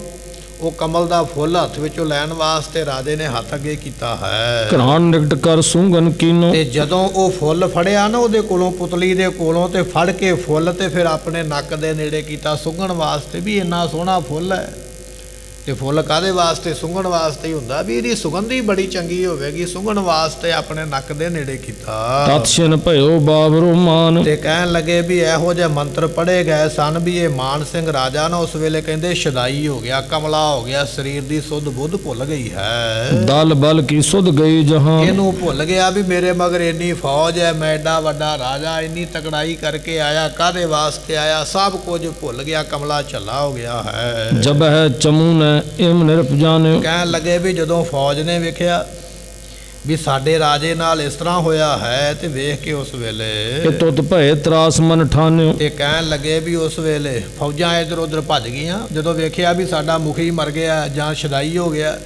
ਉਹ ਕਮਲ ਦਾ ਫੁੱਲ ਹੱਥ ਵਿੱਚੋਂ ਲੈਣ ਵਾਸਤੇ ਰਾਜੇ ਨੇ ਹੱਥ ਅੱਗੇ ਕੀਤਾ ਹੈ। ਘਰਾਣ ਨਿਕਟ ਕਰ ਸੁੰਗਨ ਕੀਨੋ, ਤੇ ਜਦੋਂ ਉਹ ਫੁੱਲ ਫੜਿਆ ਨਾ ਉਹਦੇ ਕੋਲੋਂ, ਪੁਤਲੀ ਦੇ ਕੋਲੋਂ, ਤੇ ਫੜ ਕੇ ਫੁੱਲ ਤੇ ਫਿਰ ਆਪਣੇ ਨੱਕ ਦੇ ਨੇੜੇ ਕੀਤਾ ਸੁੰਘਣ ਵਾਸਤੇ ਵੀ ਇੰਨਾ ਸੋਹਣਾ ਫੁੱਲ ਹੈ। ਤੇ ਫੁੱਲ ਕਾਹਦੇ ਵਾਸਤੇ? ਸੁੰਘਣ ਵਾਸਤੇ ਹੀ ਹੁੰਦਾ ਵੀ ਇਹਦੀ ਸੁਗੰਧੀ ਬੜੀ ਚੰਗੀ ਹੋਵੇਗੀ, ਸੁੰਘਣ ਵਾਸਤੇ ਆਪਣੇ ਨੱਕ ਦੇ ਨੇੜੇ ਕੀਤਾ। ਤਤਸ਼ਨ ਭਇਓ ਬਾਬਰੋ ਮਾਨ, ਤੇ ਕਹਿਣ ਲੱਗੇ ਵੀ ਇਹੋ ਜਿਹੇ ਮੰਤਰ ਪੜ੍ਹੇ ਗਏ ਸਨ ਵੀ ਇਹ ਮਾਨ ਸਿੰਘ ਰਾਜਾ ਨਾ ਉਸ ਵੇਲੇ ਕਹਿੰਦੇ ਸ਼ਦਾਈ ਹੋ ਗਿਆ, ਕਮਲਾ ਹੋ ਗਿਆ, ਸਰੀਰ ਦੀ ਸੁੱਧ ਬੁੱਧ ਭੁੱਲ ਗਈ ਹੈ। ਦਲ ਬਲ ਕੀ ਸੁਧ ਗਈ ਜਹਾਂ, ਇਹਨੂੰ ਭੁੱਲ ਗਿਆ ਵੀ ਮੇਰੇ ਮਗਰ ਇੰਨੀ ਫੌਜ ਹੈ, ਮੈਂ ਐਡਾ ਵੱਡਾ ਰਾਜਾ, ਇੰਨੀ ਤਕੜਾਈ ਕਰਕੇ ਆਇਆ, ਕਾਹਦੇ ਵਾਸਤੇ ਆਇਆ, ਸਭ ਕੁਝ ਭੁੱਲ ਗਿਆ, ਕਮਲਾ ਝੱਲਾ ਹੋ ਗਿਆ ਹੈ। ਜਬ ਹੈ ਚਮੂ ਨੇ ਇਮ ਨਿਰਪ ਜਾਣਿਓ, ਕਹਿਣ ਲੱਗੇ ਵੀ ਜਦੋਂ ਫੌਜ ਨੇ ਵੇਖਿਆ ਵੀ ਸਾਡੇ ਰਾਜੇ ਨਾਲ ਇਸ ਤਰ੍ਹਾਂ ਹੋਇਆ ਹੈ, ਤੇ ਵੇਖ ਕੇ ਉਸ ਵੇਲੇ ਕਿ ਤੁਤ ਭਏ ਤਰਾਸ ਮਨ ਠਾਨਿਓ, ਤੇ ਕਹਿਣ ਲੱਗੇ ਵੀ ਉਸ ਵੇਲੇ ਫੌਜਾਂ ਇੱਧਰ ਉੱਧਰ ਭੱਜ ਗਈਆਂ। ਜਦੋਂ ਵੇਖਿਆ ਵੀ ਸਾਡਾ ਮੁਖੀ ਮਰ ਗਿਆ ਜਾਂ ਸ਼ਦਾਈ ਹੋ ਗਿਆ,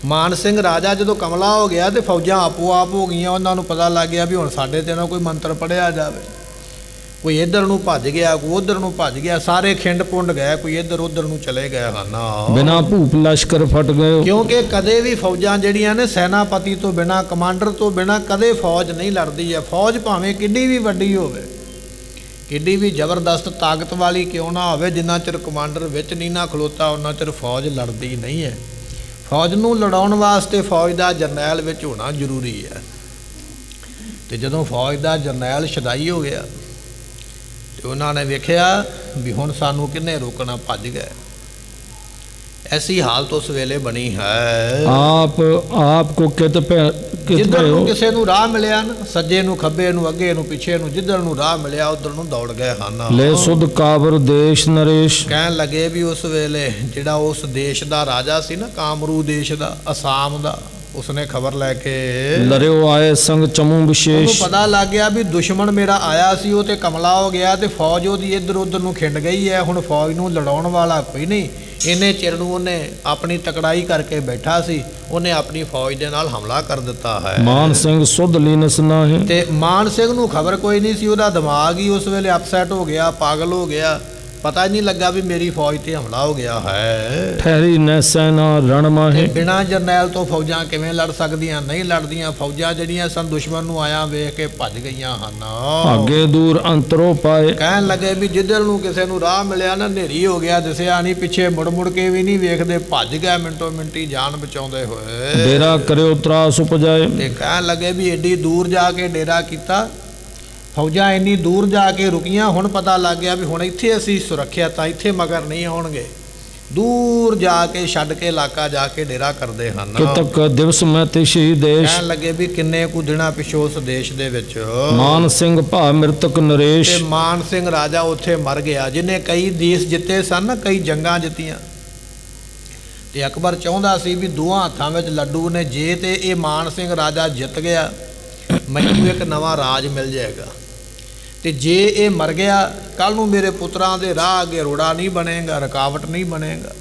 ਮਾਨ ਸਿੰਘ ਰਾਜਾ ਜਦੋਂ ਕਮਲਾ ਹੋ ਗਿਆ, ਤੇ ਫੌਜਾਂ ਆਪੋ ਆਪ ਹੋ ਗਈਆਂ। ਉਹਨਾਂ ਨੂੰ ਪਤਾ ਲੱਗ ਗਿਆ ਵੀ ਹੁਣ ਸਾਡੇ ਤੇ ਨਾ ਕੋਈ ਮੰਤਰ ਪੜਿਆ ਜਾਵੇ। ਕੋਈ ਇੱਧਰ ਨੂੰ ਭੱਜ ਗਿਆ, ਕੋਈ ਉੱਧਰ ਨੂੰ ਭੱਜ ਗਿਆ, ਸਾਰੇ ਖਿੰਡ ਪੁੰਡ ਗਏ, ਕੋਈ ਇੱਧਰ ਉੱਧਰ ਨੂੰ ਚਲੇ ਗਏ ਹਨ। ਬਿਨਾ ਭੂਪ ਲਸ਼ਕਰ ਫਟ ਗਏ, ਕਿਉਂਕਿ ਕਦੇ ਵੀ ਫੌਜਾਂ ਜਿਹੜੀਆਂ ਨੇ ਸੈਨਾਪਤੀ ਤੋਂ ਬਿਨਾਂ, ਕਮਾਂਡਰ ਤੋਂ ਬਿਨਾਂ ਕਦੇ ਫੌਜ ਨਹੀਂ ਲੜਦੀ ਹੈ। ਫੌਜ ਭਾਵੇਂ ਕਿੱਡੀ ਵੀ ਵੱਡੀ ਹੋਵੇ, ਕਿੱਡੀ ਵੀ ਜ਼ਬਰਦਸਤ ਤਾਕਤ ਵਾਲੀ ਕਿਉਂ ਨਾ ਹੋਵੇ, ਜਿੰਨਾ ਚਿਰ ਕਮਾਂਡਰ ਵਿੱਚ ਨਹੀਂ ਨਾ ਖਲੋਤਾ ਉਹਨਾਂ ਚਿਰ ਫੌਜ ਲੜਦੀ ਨਹੀਂ ਹੈ। ਫੌਜ ਨੂੰ ਲੜਾਉਣ ਵਾਸਤੇ ਫੌਜ ਦਾ ਜਰਨੈਲ ਵਿੱਚ ਹੋਣਾ ਜ਼ਰੂਰੀ ਹੈ। ਤੇ ਜਦੋਂ ਫੌਜ ਦਾ ਜਰਨੈਲ ਸ਼ਦਾਈ ਹੋ ਗਿਆ ਤੇ ਉਹਨਾਂ ਨੇ ਵੇਖਿਆ ਵੀ ਹੁਣ ਸਾਨੂੰ ਕਿੰਨੇ ਰੋਕਣਾ, ਭੱਜ ਗਏ। ਐਸੀ ਹਾਲਤ ਉਸ ਵੇਲੇ ਬਣੀ ਹੈ। ਆਪ ਕੋ ਜਿੱਧਰ ਨੂੰ ਕਿਸੇ ਨੂੰ ਰਾਹ ਮਿਲਿਆ ਨਾ, ਸੱਜੇ ਨੂੰ, ਖੱਬੇ ਨੂੰ, ਅੱਗੇ ਨੂੰ, ਪਿੱਛੇ ਨੂੰ, ਜਿੱਧਰ ਨੂੰ ਰਾਹ ਮਿਲਿਆ ਉਧਰ ਨੂੰ ਦੌੜ ਗਏ ਹਨ। ਲੈ ਸੁਧ ਕਾਬਰ ਦੇਸ਼ ਨਰੇਸ਼, ਕਹਿਣ ਲੱਗੇ ਵੀ ਉਸ ਵੇਲੇ ਜਿਹੜਾ ਉਸ ਦੇਸ਼ ਦਾ ਰਾਜਾ ਸੀ ਨਾ, ਕਾਮਰੂ ਦੇਸ਼ ਦਾ, ਅਸਾਮ ਦਾ, ਉਸਨੇ ਖਬਰ ਲੈ ਕੇ ਲਰਿਓ ਆਏ ਸੰਗ ਚਮੂ ਵਿਸ਼ੇਸ਼, ਉਹਨੂੰ ਪਤਾ ਲੱਗ ਗਿਆ ਵੀ ਦੁਸ਼ਮਣ ਮੇਰਾ ਆਇਆ ਸੀ, ਉਹ ਤੇ ਕਮਲਾ ਹੋ ਗਿਆ, ਤੇ ਫੌਜ ਉਹਦੀ ਇੱਧਰ ਉੱਧਰ ਨੂੰ ਖਿੰਡ ਗਈ ਹੈ। ਹੁਣ ਫੌਜ ਨੂੰ ਲੜਾਉਣ ਵਾਲਾ ਕੋਈ ਨਹੀਂ। ਇੰਨੇ ਚਿਰ ਨੂੰ ਉਹਨੇ ਆਪਣੀ ਤਕੜਾਈ ਕਰਕੇ ਬੈਠਾ ਸੀ, ਉਹਨੇ ਆਪਣੀ ਫੌਜ ਦੇ ਨਾਲ ਹਮਲਾ ਕਰ ਦਿੱਤਾ ਹੈ। ਮਾਨ ਸਿੰਘ ਸੁਧ ਲੀਨਸ ਨਾਹੀਂ, ਤੇ ਮਾਨ ਸਿੰਘ ਨੂੰ ਖਬਰ ਕੋਈ ਨਹੀਂ ਸੀ, ਉਹਦਾ ਦਿਮਾਗ ਹੀ ਉਸ ਵੇਲੇ ਅਪਸੈਟ ਹੋ ਗਿਆ, ਪਾਗਲ ਹੋ ਗਿਆ, ਪਤਾ ਹੀ ਨਹੀਂ ਲੱਗਾ ਵੀ ਮੇਰੀ ਫੌਜ ਤੇ ਹਮਲਾ ਹੋ ਗਿਆ ਹੈ। ਠਹਿਰੀ ਨੈ ਸੈਨਾ ਰਣ ਮਾਹੇ, ਬਿਨਾਂ ਜਰਨੈਲ ਤੋਂ ਫੌਜਾਂ ਕਿਵੇਂ ਲੜ ਸਕਦੀਆਂ? ਨਹੀਂ ਲੜਦੀਆਂ। ਫੌਜਾਂ ਜਿਹੜੀਆਂ ਸਨ ਦੁਸ਼ਮਣ ਨੂੰ ਆਇਆ ਵੇਖ ਕੇ ਭੱਜ ਗਈਆਂ ਹਨ। ਅੱਗੇ ਦੂਰ ਅੰਤਰੋ ਪਾਏ, ਕਹਿਣ ਲੱਗੇ ਵੀ ਜਿੱਧਰ ਨੂੰ ਕਿਸੇ ਨੂੰ ਰਾਹ ਮਿਲਿਆ ਨਾ, ਹਨੇਰੀ ਹੋ ਗਿਆ, ਦਿਸਿਆ ਨਹੀਂ, ਪਿੱਛੇ ਮੁੜ ਮੁੜ ਕੇ ਵੀ ਨਹੀਂ ਵੇਖਦੇ, ਭੱਜ ਗਏ ਮਿੰਟੋ ਮਿੰਟੀ ਜਾਨ ਬਚਾਉਂਦੇ ਹੋਏ। ਡੇਰਾ ਕਰਿਓ ਤਰਾਸ ਉਪਜਾਏ, ਤੇ ਕਹਿਣ ਲੱਗੇ ਵੀ ਏਡੀ ਦੂਰ ਜਾ ਕੇ ਡੇਰਾ ਕੀਤਾ, ਫੌਜਾਂ ਇੰਨੀ ਦੂਰ ਜਾ ਕੇ ਰੁਕੀਆਂ। ਹੁਣ ਪਤਾ ਲੱਗ ਗਿਆ ਵੀ ਹੁਣ ਇੱਥੇ ਅਸੀਂ ਸੁਰੱਖਿਅਤ ਤਾਂ, ਇੱਥੇ ਮਗਰ ਨਹੀਂ ਆਉਣਗੇ। ਦੂਰ ਜਾ ਕੇ ਛੱਡ ਕੇ ਇਲਾਕਾ ਜਾ ਕੇ ਡੇਰਾ ਕਰਦੇ ਹਨ। ਕਿ ਤੱਕ ਦਿਵਸ ਮੈਂ ਤੇ ਸ਼ਹੀਦ ਦੇਸ਼, ਕਹਿਣ ਲੱਗੇ ਵੀ ਕਿੰਨੇ ਕੁ ਦਿਨਾਂ ਪਿਛੋਂ ਉਸ ਦੇਸ਼ ਦੇ ਵਿੱਚ ਮਾਨ ਸਿੰਘ ਭਾ ਮ੍ਰਿਤਕ ਨਰੇਸ਼, ਤੇ ਮਾਨ ਸਿੰਘ ਰਾਜਾ ਉੱਥੇ ਮਰ ਗਿਆ, ਜਿਹਨੇ ਕਈ ਦੇਸ਼ ਜਿੱਤੇ ਸਨ ਨਾ, ਕਈ ਜੰਗਾਂ ਜਿੱਤੀਆਂ। ਤੇ ਅਕਬਰ ਚਾਹੁੰਦਾ ਸੀ ਵੀ ਦੋਹਾਂ ਹੱਥਾਂ ਵਿੱਚ ਲੱਡੂ ਨੇ, ਜੇ ਤੇ ਇਹ ਮਾਨ ਸਿੰਘ ਰਾਜਾ ਜਿੱਤ ਗਿਆ ਮੈਨੂੰ ਇੱਕ ਨਵਾਂ ਰਾਜ ਮਿਲ ਜਾਏਗਾ, ਤੇ ਜੇ ਇਹ ਮਰ ਗਿਆ ਕੱਲ ਨੂੰ ਮੇਰੇ ਪੁੱਤਰਾਂ ਦੇ ਰਾਹ ਅੱਗੇ ਰੋੜਾ ਨਹੀਂ ਬਣੇਗਾ, ਰੁਕਾਵਟ ਨਹੀਂ ਬਣੇਗਾ।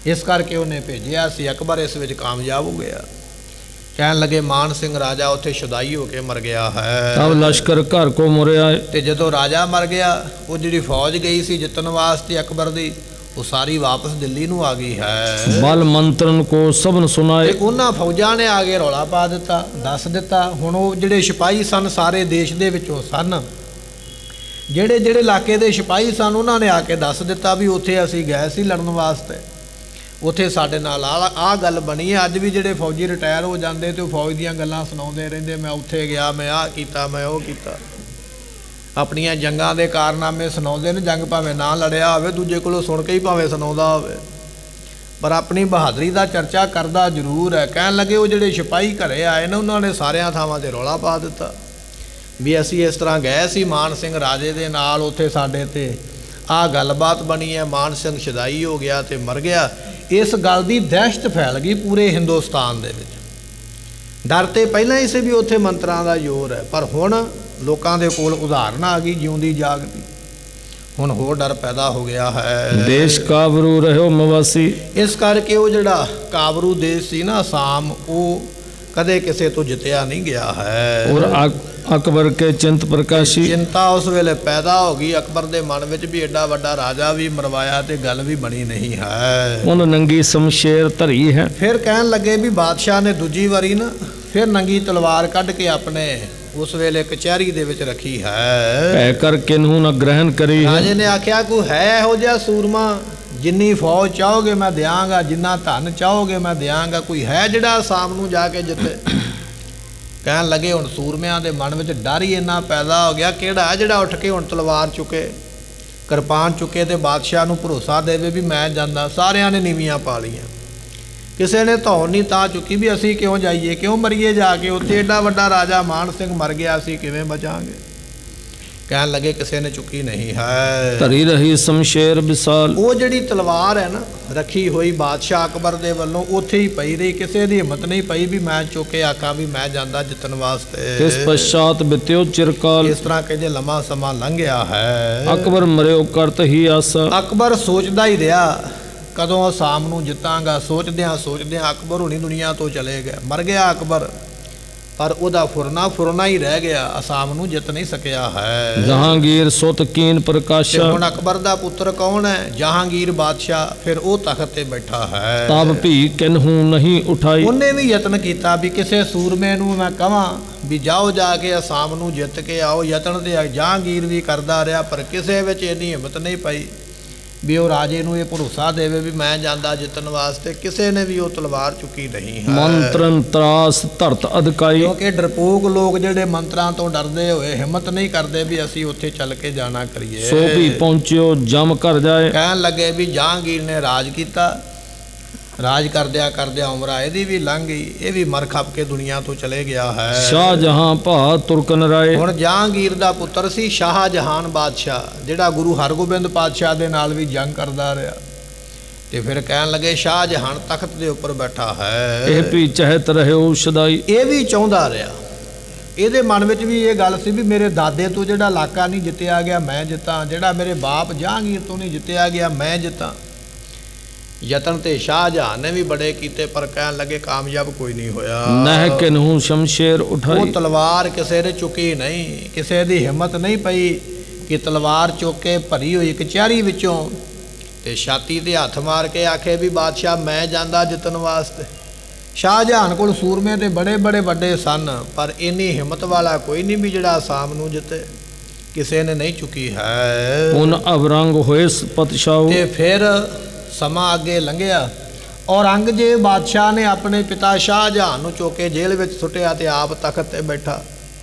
ਇਸ ਕਰਕੇ ਉਹਨੇ ਭੇਜਿਆ ਸੀ। ਅਕਬਰ ਇਸ ਵਿੱਚ ਕਾਮਯਾਬ ਹੋ ਗਿਆ। ਕਹਿਣ ਲੱਗੇ ਮਾਨ ਸਿੰਘ ਰਾਜਾ ਉੱਥੇ ਸ਼ੁਦਾਈ ਹੋ ਕੇ ਮਰ ਗਿਆ ਹੈ। ਤਬ ਲਸ਼ਕਰ ਘਰ ਕੋ ਮੁਰਿਆ, ਤੇ ਜਦੋਂ ਰਾਜਾ ਮਰ ਗਿਆ, ਉਹ ਜਿਹੜੀ ਫੌਜ ਗਈ ਸੀ ਜਿੱਤਣ ਵਾਸਤੇ ਅਕਬਰ ਦੀ, ਉਹ ਸਾਰੀ ਵਾਪਸ ਦਿੱਲੀ ਨੂੰ ਆ ਗਈ ਹੈ। ਬਲ ਮੰਤਰਨ ਕੋ ਸਭਨ ਸੁਨਾਏ, ਤੇ ਉਹਨਾਂ ਫੌਜਾਂ ਨੇ ਆ ਕੇ ਰੌਲਾ ਪਾ ਦਿੱਤਾ, ਦੱਸ ਦਿੱਤਾ। ਹੁਣ ਉਹ ਜਿਹੜੇ ਸਿਪਾਹੀ ਸਨ ਸਾਰੇ ਦੇਸ਼ ਦੇ ਵਿੱਚੋਂ ਸਨ, ਜਿਹੜੇ ਜਿਹੜੇ ਇਲਾਕੇ ਦੇ ਸਿਪਾਹੀ ਸਨ, ਉਹਨਾਂ ਨੇ ਆ ਕੇ ਦੱਸ ਦਿੱਤਾ ਵੀ ਉੱਥੇ ਅਸੀਂ ਗਏ ਸੀ ਲੜਨ ਵਾਸਤੇ, ਉੱਥੇ ਸਾਡੇ ਨਾਲ ਆਹ ਗੱਲ ਬਣੀ ਹੈ। ਅੱਜ ਵੀ ਜਿਹੜੇ ਫੌਜੀ ਰਿਟਾਇਰ ਹੋ ਜਾਂਦੇ ਤੇ ਉਹ ਫੌਜ ਦੀਆਂ ਗੱਲਾਂ ਸੁਣਾਉਂਦੇ ਰਹਿੰਦੇ, ਮੈਂ ਉੱਥੇ ਗਿਆ, ਮੈਂ ਆਹ ਕੀਤਾ, ਮੈਂ ਉਹ ਕੀਤਾ, ਆਪਣੀਆਂ ਜੰਗਾਂ ਦੇ ਕਾਰਨਾਮੇ ਸੁਣਾਉਂਦੇ ਨੇ। ਜੰਗ ਭਾਵੇਂ ਨਾ ਲੜਿਆ ਹੋਵੇ, ਦੂਜੇ ਕੋਲੋਂ ਸੁਣ ਕੇ ਹੀ ਭਾਵੇਂ ਸੁਣਾਉਂਦਾ ਹੋਵੇ, ਪਰ ਆਪਣੀ ਬਹਾਦਰੀ ਦਾ ਚਰਚਾ ਕਰਦਾ ਜ਼ਰੂਰ ਹੈ। ਕਹਿਣ ਲੱਗੇ ਉਹ ਜਿਹੜੇ ਸਿਪਾਹੀ ਘਰੇ ਆਏ ਨੇ, ਉਹਨਾਂ ਨੇ ਸਾਰਿਆਂ ਥਾਵਾਂ 'ਤੇ ਰੌਲਾ ਪਾ ਦਿੱਤਾ ਵੀ ਅਸੀਂ ਇਸ ਤਰ੍ਹਾਂ ਗਏ ਸੀ ਮਾਨ ਸਿੰਘ ਰਾਜੇ ਦੇ ਨਾਲ, ਉੱਥੇ ਸਾਡੇ ਤੇ ਆਹ ਗੱਲਬਾਤ ਬਣੀ ਹੈ, ਮਾਨ ਸਿੰਘ ਸ਼ਦਾਈ ਹੋ ਗਿਆ ਤੇ ਮਰ ਗਿਆ। ਇਸ ਗੱਲ ਦੀ ਦਹਿਸ਼ਤ ਫੈਲ ਗਈ ਪੂਰੇ ਹਿੰਦੁਸਤਾਨ ਦੇ ਵਿੱਚ। ਡਰ ਤੇ ਪਹਿਲਾਂ ਹੀ ਸੀ ਵੀ ਉੱਥੇ ਮੰਤਰਾਂ ਦਾ ਜ਼ੋਰ ਹੈ, ਪਰ ਹੁਣ ਲੋਕਾਂ ਦੇ ਕੋਲ ਉਦਾਹਰਨ ਆ ਗਈ ਜਿਉਂਦੀ ਜਾਗਦੀ। ਹੁਣ ਹੋਰ ਡਰ ਪੈਦਾ ਹੋ ਗਿਆ ਹੈ। ਦੇਸ਼ ਕਾਬਰੂ ਰਹਿਓ ਮਵਾਸੀ, ਇਸ ਕਰਕੇ ਉਹ ਜਿਹੜਾ ਕਾਬਰੂ ਦੇਸ਼ ਸੀ ਨਾ, ਅਸਾਮ, ਉਹ ਕਦੇ ਕਿਸੇ ਤੋਂ ਜਿੱਤਿਆ ਨਹੀਂ ਗਿਆ ਹੈ। ਔਰ ਅਕਬਰ ਕੇ ਚਿੰਤ ਪ੍ਰਕਾਸ਼ੀ, ਚਿੰਤਾ ਉਸ ਵੇਲੇ ਪੈਦਾ ਹੋ ਗਈ ਅਕਬਰ ਦੇ ਮਨ ਵਿੱਚ ਵੀ ਐਡਾ ਵੱਡਾ ਰਾਜਾ ਵੀ ਮਰਵਾਇਆ ਤੇ ਗੱਲ ਵੀ ਬਣੀ ਨਹੀਂ ਹੈ। ਉਹਨ ਨੰਗੀ ਸ਼ਮਸ਼ੇਰ ਧਰੀ ਹੈ। ਫਿਰ ਕਹਿਣ ਲੱਗੇ ਵੀ ਬਾਦਸ਼ਾਹ ਨੇ ਦੂਜੀ ਵਾਰੀ ਨਾ ਫਿਰ ਨੰਗੀ ਤਲਵਾਰ ਕੱਢ ਕੇ ਆਪਣੇ ਉਸ ਵੇਲੇ ਕਚਹਿਰੀ ਦੇ ਵਿੱਚ ਰੱਖੀ ਹੈ। ਭੈ ਕਰ ਕਿਨਹੂ ਨ ਗ੍ਰਹਿਣ ਕਰੀ ਹੈ। ਰਾਜੇ ਨੇ ਆਖਿਆ ਕੋਈ ਹੈ ਇਹੋ ਜਿਹਾ ਸੂਰਮਾ, ਜਿੰਨੀ ਫੌਜ ਚਾਹੋਗੇ ਮੈਂ ਦਿਆਂਗਾ, ਜਿੰਨਾ ਧਨ ਚਾਹੋਗੇ ਮੈਂ ਦਿਆਂਗਾ, ਕੋਈ ਹੈ ਜਿਹੜਾ ਸ਼ਾਮ ਨੂੰ ਜਾ ਕੇ ਜਿੱਤੇ? ਕਹਿਣ ਲੱਗੇ ਹੁਣ ਸੂਰਮਿਆਂ ਦੇ ਮਨ ਵਿੱਚ ਡਰ ਹੀ ਇੰਨਾ ਪੈਦਾ ਹੋ ਗਿਆ, ਕਿਹੜਾ ਹੈ ਜਿਹੜਾ ਉੱਠ ਕੇ ਹੁਣ ਤਲਵਾਰ ਚੁੱਕੇ, ਕਿਰਪਾਨ ਚੁੱਕੇ ਤੇ ਬਾਦਸ਼ਾਹ ਨੂੰ ਭਰੋਸਾ ਦੇਵੇ ਵੀ ਮੈਂ ਜਾਂਦਾ। ਸਾਰਿਆਂ ਨੇ ਨੀਵੀਆਂ ਪਾ ਲਈਆਂ, ਕਿਸੇ ਨੇ ਧੌਣ ਨਹੀਂ ਤਾਂ ਚੁੱਕੀ ਵੀ ਅਸੀਂ ਕਿਉਂ ਜਾਈਏ, ਕਿਉਂ ਮਰੀਏ ਜਾ ਕੇ ਉੱਥੇ, ਐਡਾ ਵੱਡਾ ਰਾਜਾ ਮਾਨ ਸਿੰਘ ਮਰ ਗਿਆ, ਅਸੀਂ ਕਿਵੇਂ ਬਚਾਂਗੇ? ਕਹਿਣ ਲੱਗੇ ਕਿਸੇ ਨੇ ਚੁੱਕੀ ਨਹੀਂ ਹੈ। ਧਰੀ ਰਹੀ ਸ਼ਮਸ਼ੇਰ ਵਿਸਾਲ, ਉਹ ਜਿਹੜੀ ਤਲਵਾਰ ਹੈ ਨਾ ਰੱਖੀ ਹੋਈ ਬਾਦਸ਼ਾਹ ਅਕਬਰ ਦੇ ਵੱਲੋਂ ਉੱਥੇ ਹੀ ਪਈ ਰਹੀ, ਕਿਸੇ ਦੀ ਹਿੰਮਤ ਨਹੀਂ ਪਈ ਵੀ ਮੈਂ ਚੁੱਕ ਕੇ ਆਖਾਂ ਵੀ ਮੈਂ ਜਾਂਦਾ ਜਿੱਤਣ ਵਾਸਤੇ। ਇਸ ਪਛਾਤ ਬਿਤਿਓ ਚਿਰਕਾਲ, ਇਸ ਤਰ੍ਹਾਂ ਕਹਿੰਦੇ ਲੰਮਾ ਸਮਾਂ ਲੰਘਿਆ ਹੈ। ਅਕਬਰ ਮਰਿਓ ਕਰਤ ਹੀ ਆਸਾ, ਅਕਬਰ ਸੋਚਦਾ ਹੀ ਰਿਹਾ ਕਦੋਂ ਸ਼ਾਮ ਨੂੰ ਜਿੱਤਾਂਗਾ। ਸੋਚਦਿਆਂ ਅਕਬਰ ਹੁਣੀ ਦੁਨੀਆ ਤੋਂ ਚਲੇ ਗਏ, ਮਰ ਗਿਆ ਅਕਬਰ, ਪਰ ਉਹਦਾ ਫੁਰਨਾ ਹੀ ਰਹਿ ਗਿਆ, ਸ਼ਾਮ ਨੂੰ ਜਿੱਤ ਨਹੀਂ ਸਕਿਆ ਹੈ। ਜਹਾਂਗੀਰ ਸੁਤ ਕੀਨ ਪ੍ਰਕਾਸ਼ਾ, ਹੁਣ ਅਕਬਰ ਦਾ ਪੁੱਤਰ ਕੌਣ ਹੈ? ਜਹਾਂਗੀਰ ਬਾਦਸ਼ਾਹ, ਫਿਰ ਉਹ ਤਖਤ ਤੇ ਬੈਠਾ ਹੈ। ਤਬ ਭੀ ਕਿਨਹੂ ਨਹੀਂ ਉਠਾਈ, ਉਹਨੇ ਵੀ ਯਤਨ ਕੀਤਾ ਵੀ ਕਿਸੇ ਸੂਰਮੇ ਨੂੰ ਮੈਂ ਕਹਾਂ ਵੀ ਜਾਓ ਜਾ ਕੇ ਸ਼ਾਮ ਨੂੰ ਜਿੱਤ ਕੇ ਆਓ। ਯਤਨ ਤੇ ਜਹਾਂਗੀਰ ਵੀ ਕਰਦਾ ਰਿਹਾ, ਪਰ ਕਿਸੇ ਵਿੱਚ ਇੰਨੀ ਹਿੰਮਤ ਨਹੀਂ ਪਈ ਵੀ ਉਹ ਰਾਜੇ ਨੂੰ ਇਹ ਭਰੋਸਾ ਦੇਵੇ ਵੀ ਮੈਂ ਜਾਂਦਾ ਜਿੱਤਣ ਵਾਸਤੇ। ਕਿਸੇ ਨੇ ਵੀ ਉਹ ਤਲਵਾਰ ਚੁੱਕੀ ਨਹੀਂ ਹੈ। ਮੰਤਰਨ ਤਰਾਸ ਧਰਤ ਅਧਕਾਈ, ਕਿਉਂਕਿ ਡਰਪੋਕ ਲੋਕ ਜਿਹੜੇ ਮੰਤਰਾਂ ਤੋਂ ਡਰਦੇ ਹੋਏ ਹਿੰਮਤ ਨਹੀਂ ਕਰਦੇ ਵੀ ਅਸੀਂ ਉੱਥੇ ਚੱਲ ਕੇ ਜਾਣਾ ਕਰੀਏ। ਸੋ ਵੀ ਪਹੁੰਚਿਓ ਜਮ ਕਰ ਜਾਏ। ਕਹਿਣ ਲੱਗੇ ਵੀ ਜਹਾਂਗੀਰ ਨੇ ਰਾਜ ਕੀਤਾ, ਰਾਜ ਕਰਦਿਆਂ ਉਮਰਾਂ ਇਹਦੀ ਵੀ ਲੰਘ ਗਈ, ਇਹ ਵੀ ਮਰ ਖੱਪ ਕੇ ਦੁਨੀਆ ਤੋਂ ਚਲੇ ਗਿਆ ਹੈ। ਸ਼ਾਹਜਹਾਂ ਭਾ ਤੁਰਕਨ ਰਾਏ, ਹੁਣ ਜਹਾਂਗੀਰ ਦਾ ਪੁੱਤਰ ਸੀ ਸ਼ਾਹਜਹਾਨ ਬਾਦਸ਼ਾਹ, ਜਿਹੜਾ ਗੁਰੂ ਹਰਗੋਬਿੰਦ ਪਾਤਸ਼ਾਹ ਦੇ ਨਾਲ ਵੀ ਜੰਗ ਕਰਦਾ ਰਿਹਾ। ਤੇ ਫਿਰ ਕਹਿਣ ਲੱਗੇ ਸ਼ਾਹਜਹਾਨ ਤਖਤ ਦੇ ਉੱਪਰ ਬੈਠਾ ਹੈ, ਇਹ ਵੀ ਚਹਿਤ ਰਹਿਓ ਸਦਾਈ, ਇਹ ਵੀ ਚਾਹੁੰਦਾ ਰਿਹਾ। ਇਹਦੇ ਮਨ ਵਿੱਚ ਵੀ ਇਹ ਗੱਲ ਸੀ ਵੀ ਮੇਰੇ ਦਾਦੇ ਤੋਂ ਜਿਹੜਾ ਇਲਾਕਾ ਨਹੀਂ ਜਿੱਤਿਆ ਗਿਆ ਮੈਂ ਜਿੱਤਾਂ, ਜਿਹੜਾ ਮੇਰੇ ਬਾਪ ਜਹਾਂਗੀਰ ਤੋਂ ਨਹੀਂ ਜਿੱਤਿਆ ਗਿਆ ਮੈਂ ਜਿੱਤਾਂ। ਯਤਨ ਤੇ ਸ਼ਾਹਜਹਾਨ ਨੇ ਵੀ ਬੜੇ ਕੀਤੇ, ਪਰ ਕਹਿਣ ਲੱਗੇ ਕਾਮਯਾਬ ਕੋਈ ਨਹੀਂ ਹੋਇਆ। ਨਹਿ ਕਿਨਹੂ ਸ਼ਮਸ਼ੇਰ ਉਠਾਈ, ਉਹ ਤਲਵਾਰ ਕਿਸੇ ਨੇ ਚੁੱਕੀ ਨਹੀਂ, ਕਿਸੇ ਦੀ ਹਿੰਮਤ ਨਹੀਂ ਪਈ ਕਿ ਤਲਵਾਰ ਚੁੱਕ ਕੇ ਭਰੀ ਹੋਈ ਕਚਹਿਰੀ ਵਿੱਚੋਂ ਤੇ ਛਾਤੀ ਤੇ ਹੱਥ ਮਾਰ ਕੇ ਆਖੇ ਵੀ ਬਾਦਸ਼ਾਹ ਮੈਂ ਜਾਂਦਾ ਜਿੱਤਣ ਵਾਸਤੇ। ਸ਼ਾਹਜਹਾਨ ਕੋਲ ਸੂਰਮੇ ਤੇ ਬੜੇ ਵੱਡੇ ਸਨ, ਪਰ ਇੰਨੀ ਹਿੰਮਤ ਵਾਲਾ ਕੋਈ ਨਹੀਂ ਵੀ ਜਿਹੜਾ ਸ਼ਾਮ ਨੂੰ ਜਿੱਤੇ, ਕਿਸੇ ਨੇ ਨਹੀਂ ਚੁੱਕੀ ਹੈ। ਹੁਣ ਅਵਰੰਗ ਹੋਏ ਪਤਸ਼ਾਹ, ਤੇ ਫਿਰ ਸਮਾਂ ਅੱਗੇ ਲੰਘਿਆ। ਔਰੰਗਜ਼ੇਬ ਬਾਦਸ਼ਾਹ ਨੇ ਆਪਣੇ ਪਿਤਾ ਸ਼ਾਹਜਹਾਨ ਨੂੰ ਚੁੱਕ ਕੇ ਜੇਲ੍ਹ ਵਿੱਚ ਸੁੱਟਿਆ ਤੇ ਆਪ ਤਖਤ ਤੇ ਬੈਠਾ।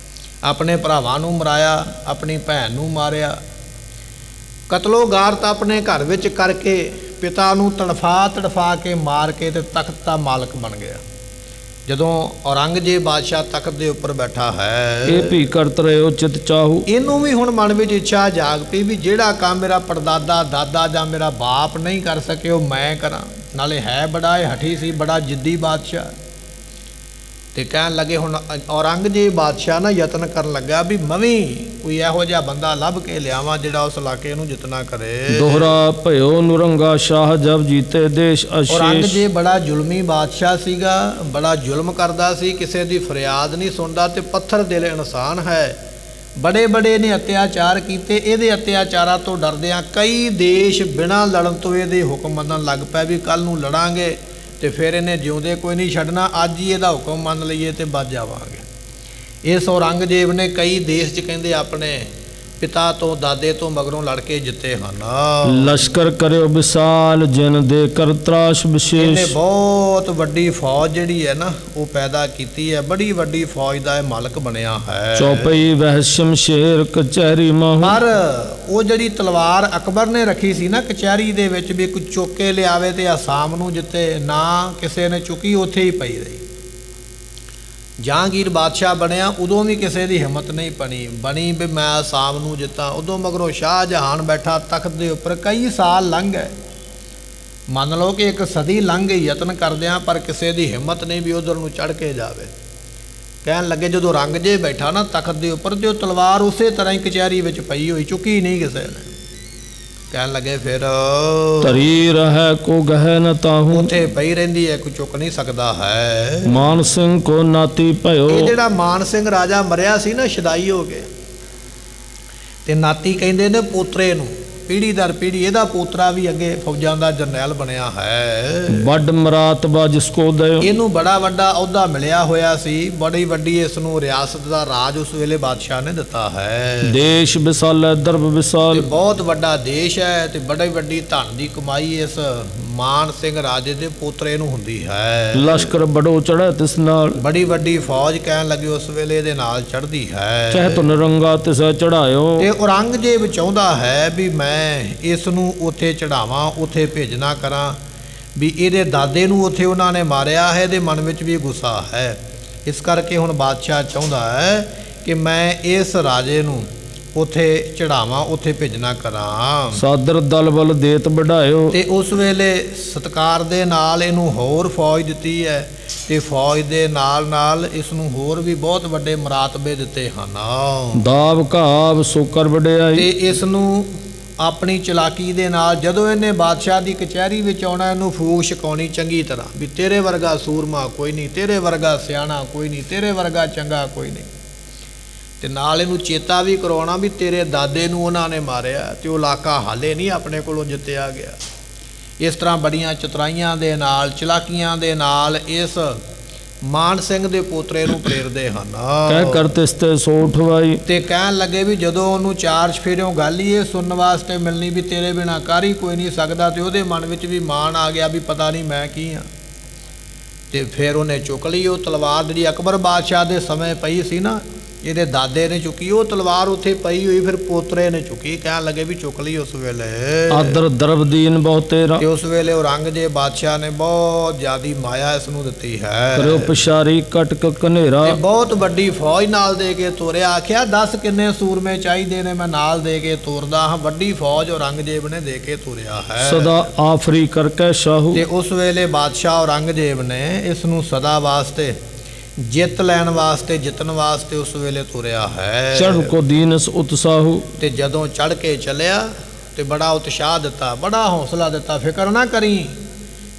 ਆਪਣੇ ਭਰਾਵਾਂ ਨੂੰ ਮਰਾਇਆ, ਆਪਣੀ ਭੈਣ ਨੂੰ ਮਾਰਿਆ, ਕਤਲੋ ਗਾਰਤ ਆਪਣੇ ਘਰ ਵਿੱਚ ਕਰਕੇ ਪਿਤਾ ਨੂੰ ਤੜਫਾ ਕੇ ਮਾਰ ਕੇ ਤੇ ਤਖਤ ਦਾ ਮਾਲਕ ਬਣ ਗਿਆ। ਜਦੋਂ ਔਰੰਗਜ਼ੇਬ ਬਾਦਸ਼ਾਹ ਤਖਤ ਦੇ ਉੱਪਰ ਬੈਠਾ ਹੈ, ਇਹ ਵੀ ਕਰਤ ਰਹਿਓ ਚਿਤ ਚਾਹੂ, ਇਹਨੂੰ ਵੀ ਹੁਣ ਮਨ ਵਿੱਚ ਇੱਛਾ ਜਾਗ ਪਈ ਵੀ ਜਿਹੜਾ ਕੰਮ ਮੇਰਾ ਪੜਦਾਦਾ ਦਾਦਾ ਜਾਂ ਮੇਰਾ ਬਾਪ ਨਹੀਂ ਕਰ ਸਕੇ ਉਹ ਮੈਂ ਕਰਾਂ। ਨਾਲੇ ਹੈ ਬੜਾ ਇਹ ਹਠੀ ਸੀ, ਬੜਾ ਜਿੱਦੀ ਬਾਦਸ਼ਾਹ। ਤੇ ਕਹਿਣ ਲੱਗੇ ਹੁਣ ਔਰੰਗਜ਼ੇਬ ਬਾਦਸ਼ਾਹ ਨਾ ਯਤਨ ਕਰਨ ਲੱਗਾ ਵੀ ਮਵੀਂ ਕੋਈ ਇਹੋ ਜਿਹਾ ਬੰਦਾ ਲੱਭ ਕੇ ਲਿਆਵਾਂ ਜਿਹੜਾ ਉਸ ਇਲਾਕੇ ਨੂੰ ਜਿੱਤਣਾ ਕਰੇ। ਦੋਹਰਾ ਭਇਓ ਨੁਰੰਗਾ ਸ਼ਾਹ ਜਬ ਜੀਤੇ ਦੇਸ਼ ਅਸ਼ੇਸ਼, ਔਰੰਗਜ਼ੇਬ ਬੜਾ ਜ਼ੁਲਮੀ ਬਾਦਸ਼ਾਹ ਸੀਗਾ, ਬੜਾ ਜ਼ੁਲਮ ਕਰਦਾ ਸੀ, ਕਿਸੇ ਦੀ ਫਰਿਆਦ ਨਹੀਂ ਸੁਣਦਾ ਤੇ ਪੱਥਰ ਦਿਲ ਇਨਸਾਨ ਹੈ। ਬੜੇ ਨੇ ਅਤਿਆਚਾਰ ਕੀਤੇ, ਇਹਦੇ ਅਤਿਆਚਾਰਾਂ ਤੋਂ ਡਰਦਿਆਂ ਕਈ ਦੇਸ਼ ਬਿਨਾਂ ਲੜਨ ਤੋਂ ਇਹਦੇ ਹੁਕਮ ਮੰਨਣ ਲੱਗ ਪਏ ਵੀ ਕੱਲ ਨੂੰ ਲੜਾਂਗੇ ਤੇ ਫਿਰ ਇਹਨੇ ਜਿਉਂਦੇ ਕੋਈ ਨਹੀਂ ਛੱਡਣਾ, ਅੱਜ ਹੀ ਇਹਦਾ ਹੁਕਮ ਮੰਨ ਲਈਏ ਤੇ ਬਚ ਜਾਵਾਂਗੇ। ਇਸ ਔਰੰਗਜ਼ੇਬ ਨੇ ਕਈ ਦੇਸ਼ 'ਚ ਕਹਿੰਦੇ ਆਪਣੇ ਪਿਤਾ ਤੋਂ ਦਾਦੇ ਤੋਂ ਮਗਰੋਂ ਲੜ ਕੇ ਜਿੱਤੇ ਹਨ। ਲਸ਼ਕਰ ਕਰਿਓ ਵਿਸਾਲ ਜਿਨ ਦੇ ਕਰ ਤਰਾਸ਼ ਵਿਸ਼ੇਸ਼, ਇਹਨੇ ਬਹੁਤ ਵੱਡੀ ਫੌਜ ਜਿਹੜੀ ਹੈ ਨਾ ਉਹ ਪੈਦਾ ਕੀਤੀ ਹੈ, ਬੜੀ ਵੱਡੀ ਫੌਜ ਦਾ ਇਹ ਮਾਲਕ ਬਣਿਆ ਹੈ। ਚੌਪਈ ਵਹਿ ਸ਼ਮਸ਼ੇਰ ਕਚਹਿਰੀ ਮਾਹੂ, ਪਰ ਉਹ ਜਿਹੜੀ ਤਲਵਾਰ ਅਕਬਰ ਨੇ ਰੱਖੀ ਸੀ ਨਾ ਕਚਹਿਰੀ ਦੇ ਵਿੱਚ ਵੀ ਕੋਈ ਚੁੱਕ ਕੇ ਲਿਆਵੇ ਤੇ ਆਸਾਮ ਨੂੰ ਜਿੱਤੇ, ਨਾ ਕਿਸੇ ਨੇ ਚੁੱਕੀ, ਉੱਥੇ ਹੀ ਪਈ ਰਹੀ। ਜਹਾਂਗੀਰ ਬਾਦਸ਼ਾਹ ਬਣਿਆ ਉਦੋਂ ਵੀ ਕਿਸੇ ਦੀ ਹਿੰਮਤ ਨਹੀਂ ਬਣੀ ਵੀ ਮੈਂ ਆਸਾਮ ਨੂੰ ਜਿੱਤਾਂ। ਉਦੋਂ ਮਗਰੋਂ ਸ਼ਾਹਜਹਾਨ ਬੈਠਾ ਤਖਤ ਦੇ ਉੱਪਰ, ਕਈ ਸਾਲ ਲੰਘ ਗਏ, ਮੰਨ ਲਓ ਕਿ ਇੱਕ ਸਦੀ ਲੰਘ ਗਈ ਯਤਨ ਕਰਦਿਆਂ, ਪਰ ਕਿਸੇ ਦੀ ਹਿੰਮਤ ਨਹੀਂ ਵੀ ਉਧਰ ਨੂੰ ਚੜ੍ਹ ਕੇ ਜਾਵੇ। ਕਹਿਣ ਲੱਗੇ ਜਦੋਂ ਔਰੰਗਜ਼ੇਬ ਬੈਠਾ ਨਾ ਤਖਤ ਦੇ ਉੱਪਰ ਤੇ ਉਹ ਤਲਵਾਰ ਉਸੇ ਤਰ੍ਹਾਂ ਹੀ ਕਚਹਿਰੀ ਵਿੱਚ ਪਈ ਹੋਈ, ਚੁੱਕੀ ਨਹੀਂ ਕਿਸੇ ਨੇ। ਕਹਿਣ ਲੱਗੇ ਫਿਰ ਧਰੀ ਰਹਿ ਕੋ ਗਹਿ ਨ ਤਾਹੂ। ਉੱਥੇ ਪਈ ਰਹਿੰਦੀ ਹੈ, ਕੋਈ ਚੁੱਕ ਨਹੀਂ ਸਕਦਾ ਹੈ। ਮਾਨ ਸਿੰਘ ਕੋ ਨਾਤੀ ਭਇਓ। ਇਹ ਜਿਹੜਾ ਮਾਨ ਸਿੰਘ ਰਾਜਾ ਮਰਿਆ ਸੀ ਨਾ, ਸ਼ਦਾਈ ਹੋ ਗਏ, ਤੇ ਨਾਤੀ ਕਹਿੰਦੇ ਨੇ ਪੋਤਰੇ ਨੂੰ, ਪੀੜ੍ਹੀ ਦਰ ਪੀੜ੍ਹੀ ਇਹਦਾ ਪੋਤਰਾ ਵੀ ਅੱਗੇ ਫੌਜਾਂ ਦਾ ਜਰਨੈਲ ਬਣਿਆ ਹੈ। ਵੱਡ ਮਰਾਤਬਾ ਜਿਸ ਕੋ ਦਇਓ। ਇਹਨੂੰ ਬੜਾ ਵੱਡਾ ਅਹੁਦਾ ਮਿਲਿਆ ਹੋਇਆ ਸੀ, ਬੜੀ ਵੱਡੀ ਇਸ ਨੂੰ ਰਿਆਸਤ ਦਾ ਰਾਜ ਉਸ ਵੇਲੇ ਬਾਦਸ਼ਾਹ ਨੇ ਦਿੱਤਾ ਹੈ। ਦੇਸ਼ ਵਿਸਾਲੈ ਦਰਬ ਤੇ ਵਿਸਾਲ। ਬਹੁਤ ਵੱਡਾ ਦੇਸ਼ ਹੈ ਤੇ ਬੜੀ ਵੱਡੀ ਧਨ ਦੀ ਕਮਾਈ ਇਸ ਮਾਨ ਸਿੰਘ ਰਾਜੇ ਦੇ ਪੋਤਰੇ ਨੂੰ ਹੁੰਦੀ ਹੈ। ਲਸ਼ਕਰ ਬੜੋ ਚੜ੍ਹੈ ਤਿਸ ਨਾਲ। ਬੜੀ ਵੱਡੀ ਫੌਜ ਕਹਿਣ ਲੱਗੇ ਉਸ ਵੇਲੇ ਇਹਦੇ ਨਾਲ ਚੜ੍ਹਦੀ ਹੈ। ਚਹਿ ਤੁਨ ਰੰਗਾ ਤਿਸੈ ਚੜ੍ਹਾਇਓ। ਤੇ ਔਰੰਗਜ਼ੇਬ ਚਾਹੁੰਦਾ ਹੈ ਵੀ ਮੈਂ ਇਸ ਨੂੰ ਉੱਥੇ ਚੜਾਵਾਂ, ਉੱਥੇ ਭੇਜਣਾ ਕਰਾਂ, ਵੀ ਇਹਦੇ ਦਾਦੇ ਨੂੰ ਉੱਥੇ ਉਹਨਾਂ ਨੇ ਮਾਰਿਆ ਹੈ। ਇਹਦੇ ਮਨ ਵਿੱਚ ਵੀ ਗੁੱਸਾ ਹੈ, ਇਸ ਕਰਕੇ ਹੁਣ ਬਾਦਸ਼ਾਹ ਚਾਹੁੰਦਾ ਹੈ ਕਿ ਮੈਂ ਇਸ ਰਾਜੇ ਨੂੰ ਉੱਥੇ ਚੜਾਵਾਂ, ਉੱਥੇ ਭੇਜਣਾ ਕਰਾਂ। ਸਾਦਰ ਦਲ ਬਲ ਦੇਤ ਵਢਾਇਓ। ਤੇ ਉਸ ਵੇਲੇ ਸਤਕਾਰ ਦੇ ਨਾਲ ਇਹਨੂੰ ਹੋਰ ਫੌਜ ਦਿੱਤੀ ਹੈ, ਤੇ ਫੌਜ ਦੇ ਨਾਲ ਨਾਲ ਇਸ ਨੂੰ ਹੋਰ ਵੀ ਬਹੁਤ ਵੱਡੇ ਮਰਾਤਬੇ ਦਿੱਤੇ ਹਨ। ਦਾਵ ਘਾਵ ਸੋ ਕਰ ਵਡਿਆਈ। ਤੇ ਇਸ ਨੂੰ ਆਪਣੀ ਚਲਾਕੀ ਦੇ ਨਾਲ ਜਦੋਂ ਇਹਨੇ ਬਾਦਸ਼ਾਹ ਦੀ ਕਚਹਿਰੀ ਵਿੱਚ ਆਉਣਾ, ਇਹਨੂੰ ਫੂਕ ਛਕਾਉਣੀ ਚੰਗੀ ਤਰ੍ਹਾਂ ਵੀ ਤੇਰੇ ਵਰਗਾ ਸੂਰਮਾ ਕੋਈ ਨਹੀਂ, ਤੇਰੇ ਵਰਗਾ ਸਿਆਣਾ ਕੋਈ ਨਹੀਂ, ਤੇਰੇ ਵਰਗਾ ਚੰਗਾ ਕੋਈ ਨਹੀਂ। ਤੇ ਨਾਲ ਇਹਨੂੰ ਚੇਤਾ ਵੀ ਕਰਵਾਉਣਾ ਵੀ ਤੇਰੇ ਦਾਦੇ ਨੂੰ ਉਹਨਾਂ ਨੇ ਮਾਰਿਆ ਤੇ ਉਹ ਇਲਾਕਾ ਹਾਲੇ ਨਹੀਂ ਆਪਣੇ ਕੋਲੋਂ ਜਿੱਤਿਆ ਗਿਆ। ਇਸ ਤਰ੍ਹਾਂ ਬੜੀਆਂ ਚਤੁਰਾਈਆਂ ਦੇ ਨਾਲ, ਚਲਾਕੀਆਂ ਦੇ ਨਾਲ ਇਸ ਮਾਨ ਸਿੰਘ ਦੇ ਪੋਤਰੇ ਨੂੰ ਪ੍ਰੇਰਦੇ ਹਨ। ਕਹਿ ਕਰ ਤਿਸ ਤੇ ਸੋ ਉਠਵਾਈ। ਤੇ ਕਹਿਣ ਲੱਗੇ ਵੀ ਜਦੋਂ ਉਹਨੂੰ ਚਾਰ ਚਫੇਰਿਓਂ ਗੱਲ ਹੀ ਇਹ ਸੁਣਨ ਵਾਸਤੇ ਮਿਲਣੀ ਵੀ ਤੇਰੇ ਬਿਨਾਂ ਕਰ ਹੀ ਕੋਈ ਨਹੀਂ ਸਕਦਾ, ਤੇ ਉਹਦੇ ਮਨ ਵਿੱਚ ਵੀ ਮਾਣ ਆ ਗਿਆ ਵੀ ਪਤਾ ਨਹੀਂ ਮੈਂ ਕੀ ਹਾਂ। ਤੇ ਫਿਰ ਉਹਨੇ ਚੁੱਕ ਲਈ ਉਹ ਤਲਵਾਰ ਜਿਹੜੀ ਅਕਬਰ ਬਾਦਸ਼ਾਹ ਦੇ ਸਮੇਂ ਪਈ ਸੀ ਨਾ, ਇਹਦੇ ਦਾਦੇ ਨੇ ਚੁੱਕੀ ਉਹ ਤਲਵਾਰ, ਉੱਥੇ ਪਈ ਹੋਈ ਫਿਰ ਪੋਤਰੇ ਨੇ ਚੁੱਕੀ। ਕਹਿਣ ਲੱਗੇ ਵੀ ਚੁੱਕ ਲਈ ਉਸ ਵੇਲੇ। ਆਦਰ ਦਰਬ ਦੀਨ ਬਹੁਤ ਤੇਰਾ। ਤੇ ਉਸ ਵੇਲੇ ਔਰੰਗਜ਼ੇਬ ਬਾਦਸ਼ਾਹ ਨੇ ਬਹੁਤ ਜ਼ਿਆਦੀ ਮਾਇਆ ਇਸ ਨੂੰ ਦਿੱਤੀ ਹੈ। ਕਰਿਓ ਪਛਾਰੀ ਕਟਕ ਕਨੇਰਾ। ਤੇ ਬਹੁਤ ਵੱਡੀ ਫੌਜ ਨਾਲ ਦੇ ਕੇ ਤੋਰਿਆ। ਆਖਿਆ 10 ਕਿੰਨੇ ਸੂਰਮੇ ਚਾਹੀਦੇ ਨੇ, ਮੈਂ ਨਾਲ ਦੇ ਕੇ ਤੋਰਦਾ ਹਾਂ। ਵੱਡੀ ਫੌਜ ਔਰੰਗਜ਼ੇਬ ਨੇ ਦੇ ਕੇ ਤੋਰਿਆ ਹੈ। ਸਦਾ ਆਫਰੀ ਕਰਕੇ ਸ਼ਾਹੂ। ਤੇ ਉਸ ਵੇਲੇ ਬਾਦਸ਼ਾਹ ਔਰੰਗਜ਼ੇਬ ਨੇ ਇਸ ਨੂੰ ਸਦਾ ਵਾਸਤੇ ਜਿੱਤ ਲੈਣ ਵਾਸਤੇ, ਜਿੱਤਣ ਵਾਸਤੇ ਉਸ ਵੇਲੇ ਤੁਰਿਆ ਹੈ। ਚੜ੍ਹ ਕੋ ਦੀਨਸ ਉਤਸਾਹੂ। ਤੇ ਜਦੋਂ ਚੜ੍ਹ ਕੇ ਚੱਲਿਆ ਤੇ ਬੜਾ ਉਤਸ਼ਾਹ ਦਿੱਤਾ, ਬੜਾ ਹੌਸਲਾ ਦਿੱਤਾ। ਫਿਕਰ ਨਾ ਕਰੀ,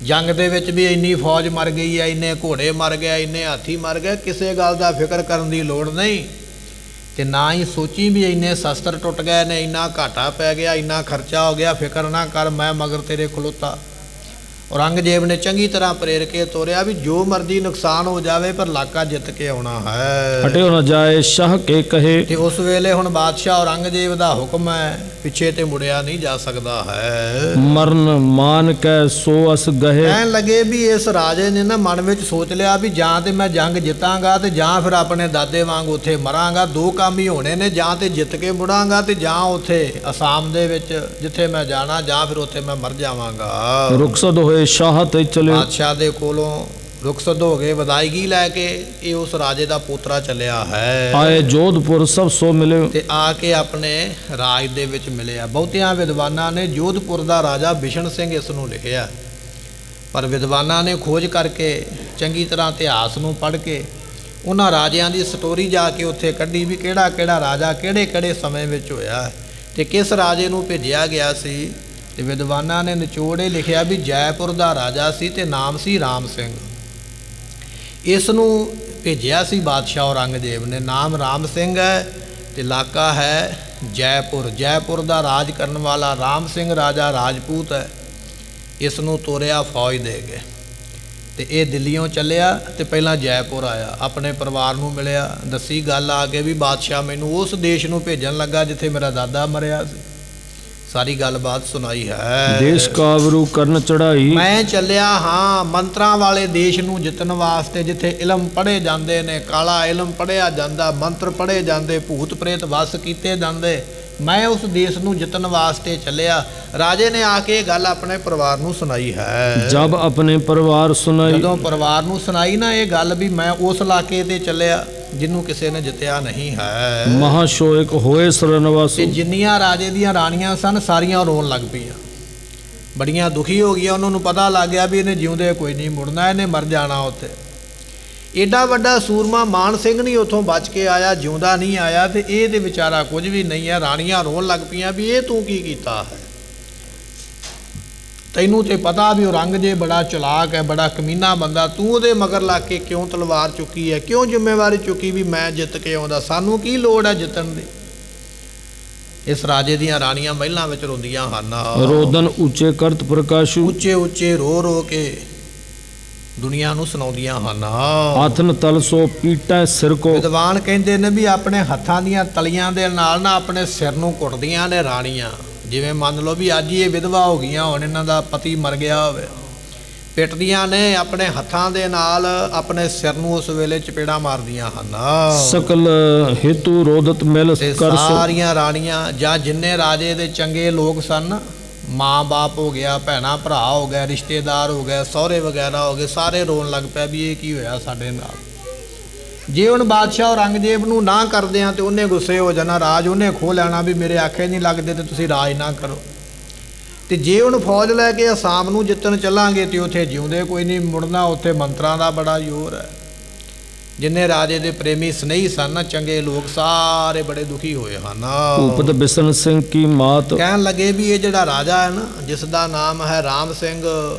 ਜੰਗ ਦੇ ਵਿੱਚ ਵੀ ਇੰਨੀ ਫੌਜ ਮਰ ਗਈ ਹੈ, ਇੰਨੇ ਘੋੜੇ ਮਰ ਗਏ, ਇੰਨੇ ਹਾਥੀ ਮਰ ਗਏ, ਕਿਸੇ ਗੱਲ ਦਾ ਫਿਕਰ ਕਰਨ ਦੀ ਲੋੜ ਨਹੀਂ। ਤੇ ਨਾ ਹੀ ਸੋਚੀ ਵੀ ਇੰਨੇ ਸ਼ਸਤਰ ਟੁੱਟ ਗਏ ਨੇ, ਇੰਨਾ ਘਾਟਾ ਪੈ ਗਿਆ, ਇੰਨਾ ਖਰਚਾ ਹੋ ਗਿਆ, ਫਿਕਰ ਨਾ ਕਰ, ਮੈਂ ਮਗਰ ਤੇਰੇ ਖਲੋਤਾ। ਔਰੰਗਜ਼ੇਬ ਨੇ ਚੰਗੀ ਤਰ੍ਹਾਂ ਪ੍ਰੇਰ ਕੇ ਤੋਰਿਆ ਵੀ ਜੋ ਮਰਜ਼ੀ ਨੁਕਸਾਨ ਹੋ ਜਾਵੇ ਪਰ ਇਲਾਕਾ ਜਿੱਤ ਕੇ ਆਉਣਾ ਹੈ। ਹਟਿਓ ਨਾ ਜਾਏ ਸ਼ਾਹ ਕੇ ਕਹੇ। ਤੇ ਉਸ ਵੇਲੇ ਹੁਣ ਬਾਦਸ਼ਾਹ ਔਰੰਗਜ਼ੇਬ ਦਾ ਹੁਕਮ ਹੈ, ਪਿੱਛੇ ਤੇ ਮੁੜਿਆ ਨਹੀਂ ਜਾ ਸਕਦਾ ਹੈ। ਮਰਨ ਮਾਨ ਕੈ ਸੋ ਅਸ ਗਹੇ। ਕਹਿਣ ਲੱਗੇ ਵੀ ਇਸ ਰਾਜੇ ਨੇ ਨਾ ਮਨ ਵਿੱਚ ਸੋਚ ਲਿਆ ਵੀ ਜਾਂ ਤੇ ਮੈਂ ਜੰਗ ਜਿੱਤਾਂਗਾ ਤੇ ਜਾਂ ਫਿਰ ਆਪਣੇ ਦਾਦੇ ਵਾਂਗ ਉੱਥੇ ਮਰਾਂਗਾ। ਦੋ ਕੰਮ ਹੀ ਹੋਣੇ ਨੇ, ਜਾਂ ਤੇ ਜਿੱਤ ਕੇ ਮੁੜਾਂਗਾ ਤੇ ਜਾਂ ਉੱਥੇ ਅਸਾਮ ਦੇ ਵਿੱਚ ਜਿੱਥੇ ਮੈਂ ਜਾਣਾ, ਜਾਂ ਫਿਰ ਉੱਥੇ ਮੈਂ ਮਰ ਜਾਵਾਂਗਾ। ਰੁਖਸਦ ਹੋਏ ਸ਼ਾਹ ਤੇ ਚਲੇ। ਬਾਦਸ਼ਾਹ ਦੇ ਕੋਲੋਂ ਰੁਖਸਤ ਹੋ ਗਏ, ਵਿਦਾਇਗੀ ਲੈ ਕੇ ਇਹ ਉਸ ਰਾਜੇ ਦਾ ਪੋਤਰਾ ਚੱਲਿਆ ਹੈ। ਆਏ ਜੋਧਪੁਰ ਸਭ ਸੋ ਮਿਲੇ। ਤੇ ਆ ਕੇ ਆਪਣੇ ਰਾਜ ਦੇ ਵਿੱਚ ਮਿਲਿਆ। ਬਹੁਤਿਆਂ ਵਿਦਵਾਨਾਂ ਨੇ ਜੋਧਪੁਰ ਦਾ ਰਾਜਾ ਬਿਸ਼ਨ ਸਿੰਘ ਇਸ ਨੂੰ ਲਿਖਿਆ, ਪਰ ਵਿਦਵਾਨਾਂ ਨੇ ਖੋਜ ਕਰਕੇ ਚੰਗੀ ਤਰ੍ਹਾਂ ਇਤਿਹਾਸ ਨੂੰ ਪੜ੍ਹ ਕੇ ਉਹਨਾਂ ਰਾਜਿਆਂ ਦੀ ਸਟੋਰੀ ਜਾ ਕੇ ਉੱਥੇ ਕੱਢੀ ਵੀ ਕਿਹੜਾ ਕਿਹੜਾ ਰਾਜਾ ਕਿਹੜੇ ਕਿਹੜੇ ਸਮੇਂ ਵਿੱਚ ਹੋਇਆ ਤੇ ਕਿਸ ਰਾਜੇ ਨੂੰ ਭੇਜਿਆ ਗਿਆ ਸੀ। ਤੇ ਵਿਦਵਾਨਾਂ ਨੇ ਨਿਚੋੜ ਇਹ ਲਿਖਿਆ ਵੀ ਜੈਪੁਰ ਦਾ ਰਾਜਾ ਸੀ ਤੇ ਨਾਮ ਸੀ ਰਾਮ ਸਿੰਘ। ਇਸ ਨੂੰ ਭੇਜਿਆ ਸੀ ਬਾਦਸ਼ਾਹ ਔਰੰਗਜ਼ੇਬ ਨੇ। ਨਾਮ ਰਾਮ ਸਿੰਘ ਹੈ ਤੇ ਇਲਾਕਾ ਹੈ ਜੈਪੁਰ। ਜੈਪੁਰ ਦਾ ਰਾਜ ਕਰਨ ਵਾਲਾ ਰਾਮ ਸਿੰਘ ਰਾਜਾ ਰਾਜਪੂਤ ਹੈ। ਇਸ ਨੂੰ ਤੋਰਿਆ ਫੌਜ ਦੇ ਕੇ ਤੇ ਇਹ ਦਿੱਲੀੋਂ ਚੱਲਿਆ ਤੇ ਪਹਿਲਾਂ ਜੈਪੁਰ ਆਇਆ, ਆਪਣੇ ਪਰਿਵਾਰ ਨੂੰ ਮਿਲਿਆ, ਦੱਸੀ ਗੱਲ ਆ ਕੇ ਵੀ ਬਾਦਸ਼ਾਹ ਮੈਨੂੰ ਉਸ ਦੇਸ਼ ਨੂੰ ਭੇਜਣ ਲੱਗਾ ਜਿੱਥੇ ਮੇਰਾ ਦਾਦਾ ਮਰਿਆ ਸੀ। ਸਾਰੀ ਗੱਲਬਾਤ ਸੁਣਾਈ ਹੈ। ਦੇਸ਼ ਕਾਬਰੂ ਕਰਨ ਚੜਾਈ। ਮੈਂ ਚੱਲਿਆ ਹਾਂ ਮੰਤਰਾਂ ਵਾਲੇ ਦੇਸ਼ ਨੂੰ ਜਿੱਤਣ ਵਾਸਤੇ, ਜਿੱਥੇ ਇਲਮ ਪੜ੍ਹੇ ਜਾਂਦੇ ਨੇ, ਕਾਲਾ ਇਲਮ ਪੜ੍ਹਿਆ ਜਾਂਦਾ, ਮੰਤਰ ਪੜ੍ਹੇ ਜਾਂਦੇ, ਭੂਤ ਪ੍ਰੇਤ ਵਸ ਕੀਤੇ ਜਾਂਦੇ। ਮੈਂ ਉਸ ਦੇਸ਼ ਨੂੰ ਜਿੱਤਣ ਵਾਸਤੇ ਚੱਲਿਆ। ਰਾਜੇ ਨੇ ਆ ਕੇ ਇਹ ਗੱਲ ਆਪਣੇ ਪਰਿਵਾਰ ਨੂੰ ਸੁਣਾਈ ਹੈ। ਜਬ ਆਪਣੇ ਪਰਿਵਾਰ ਸੁਣਾਈ। ਜਦੋਂ ਪਰਿਵਾਰ ਨੂੰ ਸੁਣਾਈ ਨਾ ਇਹ ਗੱਲ ਵੀ ਮੈਂ ਉਸ ਇਲਾਕੇ ਤੇ ਚੱਲਿਆ ਜਿਹਨੂੰ ਕਿਸੇ ਨੇ ਜਿੱਤਿਆ ਨਹੀਂ ਹੈ। ਮਹਾਸ਼ੋਇਕ ਹੋਏ ਸਰਨਵਾਸੂ। ਤੇ ਜਿੰਨੀਆਂ ਰਾਜੇ ਦੀਆਂ ਰਾਣੀਆਂ ਸਨ ਸਾਰੀਆਂ ਰੋਣ ਲੱਗ ਪਈਆਂ, ਬੜੀਆਂ ਦੁਖੀ ਹੋ ਗਈਆਂ। ਉਹਨਾਂ ਨੂੰ ਪਤਾ ਲੱਗ ਗਿਆ ਵੀ ਇਹਨੇ ਜਿਉਂਦੇ ਕੋਈ ਨਹੀਂ ਮੁੜਨਾ, ਇਹਨੇ ਮਰ ਜਾਣਾ ਉੱਥੇ। ਏਡਾ ਵੱਡਾ ਸੂਰਮਾ ਮਾਨ ਸਿੰਘ ਨਹੀਂ ਉੱਥੋਂ ਬਚ ਕੇ ਆਇਆ, ਜਿਉਂਦਾ ਨਹੀਂ ਆਇਆ, ਤੇ ਇਹ ਤੇ ਵਿਚਾਰਾ ਕੁਝ ਵੀ ਨਹੀਂ ਹੈ। ਰਾਣੀਆਂ ਰੋਣ ਲੱਗ ਪਈਆਂ ਵੀ ਇਹ ਤੂੰ ਕੀ ਕੀਤਾ ਹੈ। ਤੈਨੂੰ ਤੇ ਪਤਾ ਵੀ ਔਰੰਗਜ਼ੇਬ ਬੜਾ ਚਲਾਕ ਹੈ, ਬੜਾ ਕਮੀਨਾ ਬੰਦਾ, ਤੂੰ ਉਹਦੇ ਮਗਰ ਲੱਗ ਕੇ ਕਿਉਂ ਤਲਵਾਰ ਚੁੱਕੀ ਹੈ, ਕਿਉਂ ਜ਼ਿੰਮੇਵਾਰੀ ਚੁੱਕੀ ਵੀ ਮੈਂ ਜਿੱਤ ਕੇ ਆਉਂਦਾ, ਸਾਨੂੰ ਕੀ ਲੋੜ ਹੈ ਜਿੱਤਣ ਦੀ। ਇਸ ਰਾਜੇ ਦੀਆਂ ਰਾਣੀਆਂ ਮਹਿਲਾਂ ਵਿੱਚ ਰੋਂਦੀਆਂ ਹਨ। ਰੋਦਨ ਉੱਚੇ ਕਰਤ ਪ੍ਰਕਾਸ਼ੂ, ਉੱਚੇ ਉੱਚੇ ਰੋ ਰੋ ਕੇ ਦੁਨੀਆ ਨੂੰ ਸੁਣਾਉਂਦੀਆਂ ਹਨ। ਆਥਨ ਤਲ ਸੋ ਪੀਟੈ ਸਿਰ ਕੋ, ਵਿਦਵਾਨ ਕਹਿੰਦੇ ਨੇ ਵੀ ਆਪਣੇ ਹੱਥਾਂ ਦੀਆਂ ਤਲੀਆਂ ਦੇ ਨਾਲ ਨਾ ਆਪਣੇ ਸਿਰ ਨੂੰ ਕੁੱਟਦੀਆਂ ਨੇ ਰਾਣੀਆਂ। ਜਿਵੇਂ ਮੰਨ ਲਓ ਵੀ ਅੱਜ ਹੀ ਇਹ ਵਿਧਵਾ ਹੋ ਗਈਆਂ, ਹੁਣ ਇਹਨਾਂ ਦਾ ਪਤੀ ਮਰ ਗਿਆ ਹੋਵੇ, ਪਿੱਟਦੀਆਂ ਨੇ ਆਪਣੇ ਹੱਥਾਂ ਦੇ ਨਾਲ, ਆਪਣੇ ਸਿਰ ਨੂੰ ਉਸ ਵੇਲੇ ਚਪੇੜਾਂ ਮਾਰਦੀਆਂ ਹਨ। ਸਕਲ ਹੇਤੂ ਰੋਦਤ ਮਿਲ ਤੇ ਕਰ ਸੋ, ਸਾਰੀਆਂ ਰਾਣੀਆਂ ਜਾਂ ਜਿੰਨੇ ਰਾਜੇ ਦੇ ਚੰਗੇ ਲੋਕ ਸਨ, ਮਾਂ ਬਾਪ ਹੋ ਗਿਆ, ਭੈਣਾਂ ਭਰਾ ਹੋ ਗਏ, ਰਿਸ਼ਤੇਦਾਰ ਹੋ ਗਏ, ਸਹੁਰੇ ਵਗੈਰਾ ਹੋ ਗਏ, ਸਾਰੇ ਰੋਣ ਲੱਗ ਪਿਆ ਵੀ ਇਹ ਕੀ ਹੋਇਆ ਸਾਡੇ ਨਾਲ। ਜੇ ਹੁਣ ਬਾਦਸ਼ਾਹ ਔਰੰਗਜ਼ੇਬ ਨੂੰ ਨਾ ਕਰਦੇ ਆ ਤੇ ਉਹਨੇ ਗੁੱਸੇ ਹੋ ਜਾਣਾ, ਰਾਜ ਉਹਨੇ ਖੋਹ ਲੈਣਾ ਵੀ ਮੇਰੇ ਆਖੇ ਨਹੀਂ ਲੱਗਦੇ ਤੇ ਤੁਸੀਂ ਰਾਜ ਨਾ ਕਰੋ। ਤੇ ਜੇ ਹੁਣ ਫੌਜ ਲੈ ਕੇ ਅਸਾਮ ਨੂੰ ਜਿੱਤਣ ਚੱਲਾਂਗੇ ਤੇ ਉੱਥੇ ਜਿਉਂਦੇ ਕੋਈ ਨਹੀਂ ਮੁੜਨਾ, ਉੱਥੇ ਮੰਤਰਾਂ ਦਾ ਬੜਾ ਜ਼ੋਰ ਹੈ। ਜਿੰਨੇ ਰਾਜੇ ਦੇ ਪ੍ਰੇਮੀ ਸਨੇਹੀ ਸਨ, ਚੰਗੇ ਲੋਕ, ਸਾਰੇ ਬੜੇ ਦੁਖੀ ਹੋਏ ਹਨ। ਭੂਪਤ ਬਿਸ਼ਨ ਸਿੰਘ ਕੀ ਮਾਤ, ਕਹਿਣ ਲੱਗੇ ਵੀ ਇਹ ਜਿਹੜਾ ਰਾਜਾ ਹੈ ਨਾ, ਜਿਸ ਦਾ ਨਾਮ ਹੈ ਰਾਮ ਸਿੰਘ,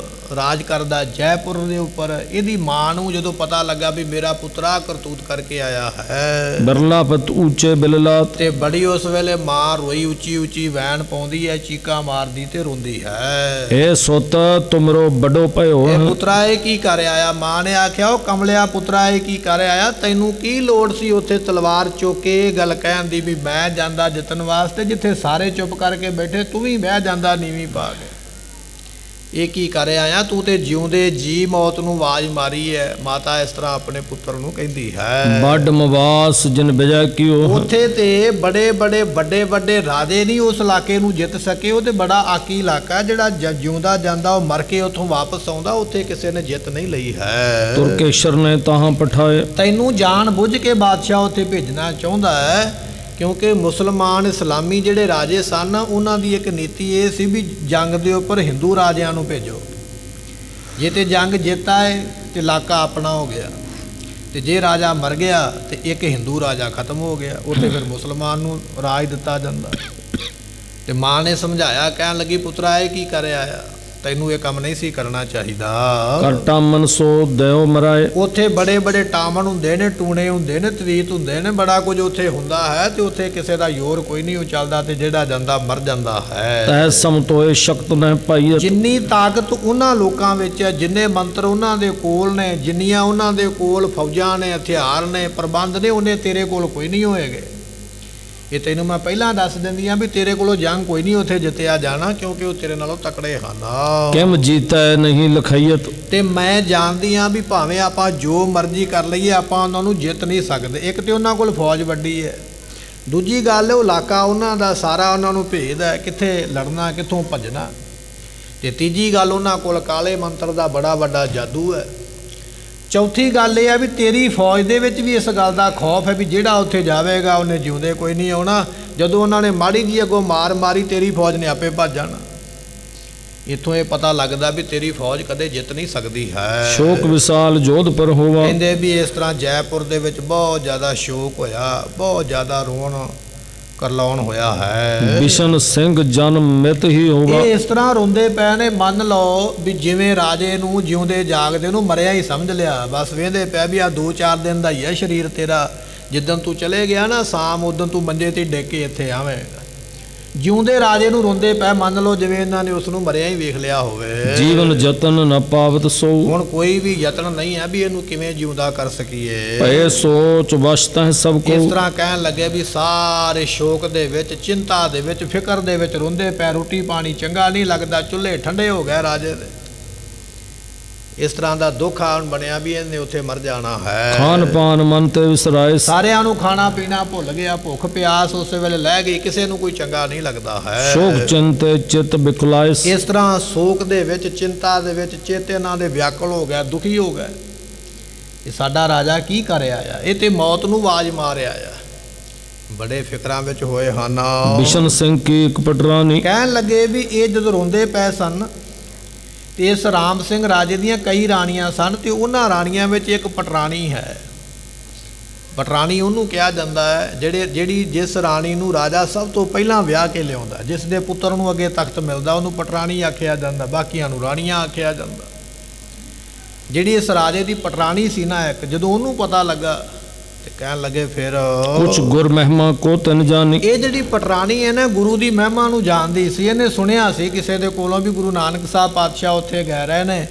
ਰਾਜ ਕਰਦਾ ਜੈਪੁਰ ਦੇ ਉੱਪਰ, ਇਹਦੀ ਮਾਂ ਨੂੰ ਜਦੋਂ ਪਤਾ ਲੱਗਾ ਵੀ ਮੇਰਾ ਪੁੱਤਰਾ ਕਰਤੂਤ ਕਰਕੇ ਆਇਆ ਹੈ, ਬਿਰਲਾ ਪਤ ਉੱਚੇ ਬਿਲਲਾਤ, ਤੇ ਬੜੀ ਉਸ ਵੇਲੇ ਮਾਂ ਰੋਈ, ਉੱਚੀ ਉੱਚੀ ਵੈਣ ਪਾਉਂਦੀ ਹੈ, ਚੀਕਾਂ ਮਾਰਦੀ ਤੇ ਰੋਂਦੀ ਹੈ। ਏ ਸੁਤ ਤੁਮਰੋ ਬੜੋ ਭਇਓ, ਇਹ ਪੁੱਤਰਾ ਇਹ ਕੀ ਕਰ ਆਇਆ। ਮਾਂ ਨੇ ਆਖਿਆ, ਉਹ ਕਮਲਿਆ ਪੁੱਤਰਾ ਇਹ ਕੀ ਕਰ ਆਇਆ, ਤੈਨੂੰ ਕੀ ਲੋੜ ਸੀ ਉੱਥੇ ਤਲਵਾਰ ਚੁੱਕ ਕੇ ਇਹ ਗੱਲ ਕਹਿਣ ਦੀ ਵੀ ਮੈਂ ਜਾਂਦਾ ਜਿੱਤਣ ਵਾਸਤੇ, ਜਿੱਥੇ ਸਾਰੇ ਚੁੱਪ ਕਰਕੇ ਬੈਠੇ ਤੂੰ ਵੀ ਬਹਿ ਜਾਂਦਾ ਨੀਵੀਂ ਪਾ ਕੇ। ਇਹ ਕੀ ਕਰ ਆਇਆ ਤੂੰ, ਤੇ ਜਿਉਂਦੇ ਜੀ ਮੌਤ ਨੂੰ ਆਵਾਜ਼ ਮਾਰੀ ਹੈ। ਮਾਤਾ ਇਸ ਤਰ੍ਹਾਂ ਆਪਣੇ ਪੁੱਤਰ ਨੂੰ ਕਹਿੰਦੀ ਹੈ। ਵੱਡ ਮਵਾਸ ਜਿਨ ਵਿਜੈ ਕੀਓ, ਉੱਥੇ ਤੇ ਬੜੇ ਬੜੇ ਵੱਡੇ ਵੱਡੇ ਰਾਜੇ ਨਹੀਂ ਉਸ ਇਲਾਕੇ ਨੂੰ ਜਿੱਤ ਸਕੇ। ਉਹ ਤੇ ਬੜਾ ਆਕੀ ਇਲਾਕਾ, ਜਿਹੜਾ ਜਿਉਂਦਾ ਜਾਂਦਾ ਉਹ ਮਰ ਕੇ ਉੱਥੋਂ ਵਾਪਸ ਆਉਂਦਾ, ਉੱਥੇ ਕਿਸੇ ਨੇ ਜਿੱਤ ਨਹੀਂ ਲਈ ਹੈ। ਤੁਰਕੇਸ਼ਰ ਨੇ ਤਾਹਾਂ ਪਠਾਏ, ਤੈਨੂੰ ਜਾਣ ਬੁੱਝ ਕੇ ਬਾਦਸ਼ਾਹ ਉੱਥੇ ਭੇਜਣਾ ਚਾਹੁੰਦਾ ਹੈ, ਕਿਉਂਕਿ ਮੁਸਲਮਾਨ ਇਸਲਾਮੀ ਜਿਹੜੇ ਰਾਜੇ ਸਨ, ਉਹਨਾਂ ਦੀ ਇੱਕ ਨੀਤੀ ਇਹ ਸੀ ਵੀ ਜੰਗ ਦੇ ਉੱਪਰ ਹਿੰਦੂ ਰਾਜਿਆਂ ਨੂੰ ਭੇਜੋ। ਜੇ ਤੇ ਜੰਗ ਜਿੱਤ ਆਏ ਤੇ ਇਲਾਕਾ ਆਪਣਾ ਹੋ ਗਿਆ, ਤੇ ਜੇ ਰਾਜਾ ਮਰ ਗਿਆ ਤੇ ਇੱਕ ਹਿੰਦੂ ਰਾਜਾ ਖਤਮ ਹੋ ਗਿਆ, ਉੱਥੇ ਫਿਰ ਮੁਸਲਮਾਨ ਨੂੰ ਰਾਜ ਦਿੱਤਾ ਜਾਂਦਾ। ਤੇ ਮਾਂ ਨੇ ਸਮਝਾਇਆ, ਕਹਿਣ ਲੱਗੀ ਪੁੱਤਰਾ ਇਹ ਕੀ ਕਰਿਆ ਆ, ਤੈਨੂੰ ਇਹ ਕੰਮ ਨਹੀਂ ਸੀ ਕਰਨਾ ਚਾਹੀਦਾ। ਕਰਟਾਮਨ ਸੋ ਦਿਓ ਮਰਾਏ, ਉੱਥੇ ਬੜੇ ਬੜੇ ਟਾਮਣ ਹੁੰਦੇ ਨੇ, ਟੂਣੇ ਹੁੰਦੇ ਨੇ, ਤਵੀਤ ਹੁੰਦੇ ਨੇ, ਬੜਾ ਕੁਝ ਉੱਥੇ ਹੁੰਦਾ ਹੈ। ਤੇ ਉੱਥੇ ਕਿਸੇ ਦਾ ਜ਼ੋਰ ਕੋਈ ਨਹੀਂ ਚੱਲਦਾ, ਤੇ ਜਿਹੜਾ ਜਾਂਦਾ ਮਰ ਜਾਂਦਾ ਹੈ। ਤੈ ਸਮਤੋਏ ਸ਼ਕਤ ਨਹਿ ਪਾਈਐ, ਜਿੰਨੀ ਤਾਕਤ ਉਹਨਾਂ ਲੋਕਾਂ ਵਿੱਚ ਹੈ, ਜਿੰਨੇ ਮੰਤਰ ਉਹਨਾਂ ਦੇ ਕੋਲ ਨੇ, ਜਿੰਨੀਆਂ ਉਹਨਾਂ ਦੇ ਕੋਲ ਫੌਜਾਂ ਨੇ, ਹਥਿਆਰ ਨੇ, ਪ੍ਰਬੰਧ ਨੇ, ਉਹਨੇ ਤੇਰੇ ਕੋਲ ਕੋਈ ਨਹੀਂ ਹੋਏਗੇ। ਇਹ ਤੈਨੂੰ ਮੈਂ ਪਹਿਲਾਂ ਦੱਸ ਦਿੰਦੀ ਆ ਵੀ ਤੇਰੇ ਕੋਲੋਂ ਜੰਗ ਕੋਈ ਨਹੀਂ ਉੱਥੇ ਜਿੱਤਿਆ ਜਾਣਾ, ਕਿਉਂਕਿ ਉਹ ਤੇਰੇ ਨਾਲੋਂ ਤਕੜੇ ਹਨ। ਕਿਮ ਜੀਤੈ ਨਹੀਂ ਲਖਈਅਤ, ਤੇ ਮੈਂ ਜਾਣਦੀ ਆ ਵੀ ਭਾਵੇਂ ਆਪਾਂ ਜੋ ਮਰਜ਼ੀ ਕਰ ਲਈਏ, ਆਪਾਂ ਉਹਨਾਂ ਨੂੰ ਜਿੱਤ ਨਹੀਂ ਸਕਦੇ। ਇੱਕ ਤੇ ਉਹਨਾਂ ਕੋਲ ਫੌਜ ਵੱਡੀ ਹੈ, ਦੂਜੀ ਗੱਲ ਉਹ ਇਲਾਕਾ ਉਹਨਾਂ ਦਾ ਸਾਰਾ ਉਹਨਾਂ ਨੂੰ ਭੇਦ ਹੈ, ਕਿੱਥੇ ਲੜਨਾ ਕਿੱਥੋਂ ਭੱਜਣਾ। ਤੇ ਤੀਜੀ ਗੱਲ ਉਹਨਾਂ ਕੋਲ ਕਾਲੇ ਮੰਤਰ ਦਾ ਬੜਾ ਵੱਡਾ ਜਾਦੂ ਹੈ। ਚੌਥੀ ਗੱਲ ਇਹ ਹੈ ਵੀ ਤੇਰੀ ਫੌਜ ਦੇ ਵਿੱਚ ਵੀ ਇਸ ਗੱਲ ਦਾ ਖੌਫ ਹੈ ਵੀ ਜਿਹੜਾ ਉੱਥੇ ਜਾਵੇਗਾ ਉਹਨੇ ਜਿਉਂਦੇ ਕੋਈ ਨਹੀਂ ਆਉਣਾ। ਜਦੋਂ ਉਹਨਾਂ ਨੇ ਮਾੜੀ ਜੀ ਅੱਗੋਂ ਮਾਰ ਮਾਰੀ, ਤੇਰੀ ਫੌਜ ਨੇ ਆਪੇ ਭੱਜ ਜਾਣਾ। ਇੱਥੋਂ ਇਹ ਪਤਾ ਲੱਗਦਾ ਵੀ ਤੇਰੀ ਫੌਜ ਕਦੇ ਜਿੱਤ ਨਹੀਂ ਸਕਦੀ ਹੈ। ਸ਼ੋਕ ਵਿਸਾਲ ਜੋਧਪੁਰ ਹੋਵਾ, ਕਹਿੰਦੇ ਵੀ ਇਸ ਤਰ੍ਹਾਂ ਜੈਪੁਰ ਦੇ ਵਿੱਚ ਬਹੁਤ ਜ਼ਿਆਦਾ ਸ਼ੋਕ ਹੋਇਆ, ਬਹੁਤ ਜ਼ਿਆਦਾ ਰੋਣ ਕਰਲਾਉਣ ਹੋਇਆ ਹੈ। ਬਿਸ਼ਨ ਸਿੰਘ ਜਨਮ ਮਿਤ ਹੀ ਹੋਵਾ, ਇਹ ਇਸ ਤਰ੍ਹਾਂ ਰੋਂਦੇ ਪਏ ਨੇ, ਮੰਨ ਲਓ ਵੀ ਜਿਵੇਂ ਰਾਜੇ ਨੂੰ ਜਿਉਂਦੇ ਜਾਗਦੇ ਨੂੰ ਮਰਿਆ ਹੀ ਸਮਝ ਲਿਆ। ਬਸ ਵੇਂਦੇ ਪਏ ਵੀ ਆ 2-4 ਦਿਨ ਦਾ ਹੀ ਹੈ ਸਰੀਰ ਤੇਰਾ, ਜਿੱਦਣ ਤੂੰ ਚਲੇ ਗਿਆ ਨਾ ਸ਼ਾਮ, ਉਦੋਂ ਤੂੰ ਮੰਜੇ ਤੇ ਡਿੱਗ ਕੇ ਇੱਥੇ ਆਵੇਂਗਾ। ਜਿਉਂਦੇ ਰਾਜੇ ਨੂੰ ਰੋਂਦੇ ਪਏ, ਮੰਨ ਲਓ ਜਿਵੇਂ ਇਹਨਾਂ ਨੇ ਉਸ ਨੂੰ ਮਰਿਆ ਹੀ ਵੇਖ ਲਿਆ ਹੋਵੇ। ਜੀਵਨ ਯਤਨ ਨ ਪਾਵਤ ਸੋ, ਹੁਣ ਕੋਈ ਵੀ ਯਤਨ ਨਹੀਂ ਹੈ ਵੀ ਇਹਨੂੰ ਕਿਵੇਂ ਜਿਉਂਦਾ ਕਰ ਸਕੀਏ। ਭਏ ਸੋਚ ਵਸਤਾ ਸਭ ਕੋ, ਇਸ ਤਰ੍ਹਾਂ ਕਹਿਣ ਲੱਗੇ ਵੀ ਸਾਰੇ ਸ਼ੋਕ ਦੇ ਵਿੱਚ, ਚਿੰਤਾ ਦੇ ਵਿੱਚ, ਫਿਕਰ ਦੇ ਵਿੱਚ ਰੋਂਦੇ ਪੈ। ਰੋਟੀ ਪਾਣੀ ਚੰਗਾ ਨਹੀਂ ਲੱਗਦਾ, ਚੁੱਲ੍ਹੇ ਠੰਡੇ ਹੋ ਗਏ ਰਾਜੇ ਦੇ। ਇਸ ਤਰ੍ਹਾਂ ਦਾ ਦੁੱਖ ਆਣ ਬਣਿਆ ਵੀ ਇਹਨੇ ਉੱਥੇ ਮਰ ਜਾਣਾ ਹੈ। ਖਾਨ ਪਾਨ ਮਨ ਤੇ ਵਿਸਰਾਏ, ਸਾਰਿਆਂ ਨੂੰ ਖਾਣਾ ਪੀਣਾ ਭੁੱਲ ਗਿਆ, ਭੁੱਖ ਪਿਆਸ ਉਸੇ ਵੇਲੇ ਲੈ ਗਈ, ਕਿਸੇ ਨੂੰ ਕੋਈ ਚੰਗਾ ਨਹੀਂ ਲੱਗਦਾ ਹੈ। ਸ਼ੋਕ ਚਿੰਤੇ ਚਿਤ ਬਿਕਲਾਏ, ਇਸ ਤਰ੍ਹਾਂ ਸੋਕ ਦੇ ਵਿੱਚ, ਚਿੰਤਾ ਦੇ ਵਿੱਚ ਚਿੱਤ ਇਹਨਾਂ ਦੇ ਵਿਆਕੁਲ ਹੋ ਗਿਆ, ਦੁਖੀ ਹੋ ਗਏ। ਇਹ ਸਾਡਾ ਰਾਜਾ ਕੀ ਕਰ ਆਇਆ, ਇਹ ਤੇ ਮੌਤ ਨੂੰ ਆਵਾਜ਼ ਮਾਰ ਆਇਆ। ਬੜੇ ਫਿਕਰਾਂ ਵਿੱਚ ਹੋਏ ਹਨ। ਬਿਸ਼ਨ ਸਿੰਘ ਕੀ ਇੱਕ ਪਟਰਾਨੀ, ਕਹਿਣ ਲੱਗੇ ਵੀ ਇਹ ਜਦੋਂ ਰੋਂਦੇ ਪਏ ਸਨ ਤੇ ਇਸ ਰਾਮ ਸਿੰਘ ਰਾਜੇ ਦੀਆਂ ਕਈ ਰਾਣੀਆਂ ਸਨ, ਤੇ ਉਹਨਾਂ ਰਾਣੀਆਂ ਵਿੱਚ ਇੱਕ ਪਟਰਾਣੀ ਹੈ। ਪਟਰਾਣੀ ਉਹਨੂੰ ਕਿਹਾ ਜਾਂਦਾ ਹੈ ਜਿਹੜੀ ਜਿਸ ਰਾਣੀ ਨੂੰ ਰਾਜਾ ਸਭ ਤੋਂ ਪਹਿਲਾਂ ਵਿਆਹ ਕੇ ਲਿਆਉਂਦਾ, ਜਿਸ ਦੇ ਪੁੱਤਰ ਨੂੰ ਅੱਗੇ ਤਖਤ ਮਿਲਦਾ, ਉਹਨੂੰ ਪਟਰਾਣੀ ਆਖਿਆ ਜਾਂਦਾ, ਬਾਕੀਆਂ ਨੂੰ ਰਾਣੀਆਂ ਆਖਿਆ ਜਾਂਦਾ। ਜਿਹੜੀ ਇਸ ਰਾਜੇ ਦੀ ਪਟਰਾਣੀ ਸੀ ਨਾ ਇੱਕ, ਜਦੋਂ ਉਹਨੂੰ ਪਤਾ ਲੱਗਾ ਤੇ ਕਹਿਣ ਲੱਗੇ ਫਿਰ ਕੁਛ ਗੁਰ ਮਹਿਮਾ ਕੋ ਤਨ ਜਾਣੀ। ਇਹ ਜਿਹੜੀ ਪਟਰਾਣੀ ਹੈ ਨਾ ਗੁਰੂ ਦੀ ਮਹਿਮਾ ਨੂੰ ਜਾਣਦੀ ਸੀ। ਇਹਨੇ ਸੁਣਿਆ ਸੀ ਕਿਸੇ ਦੇ ਕੋਲੋਂ ਵੀ ਗੁਰੂ ਨਾਨਕ ਸਾਹਿਬ ਪਾਤਸ਼ਾਹ ਉੱਥੇ ਗਏ ਰਹੇ ਨੇ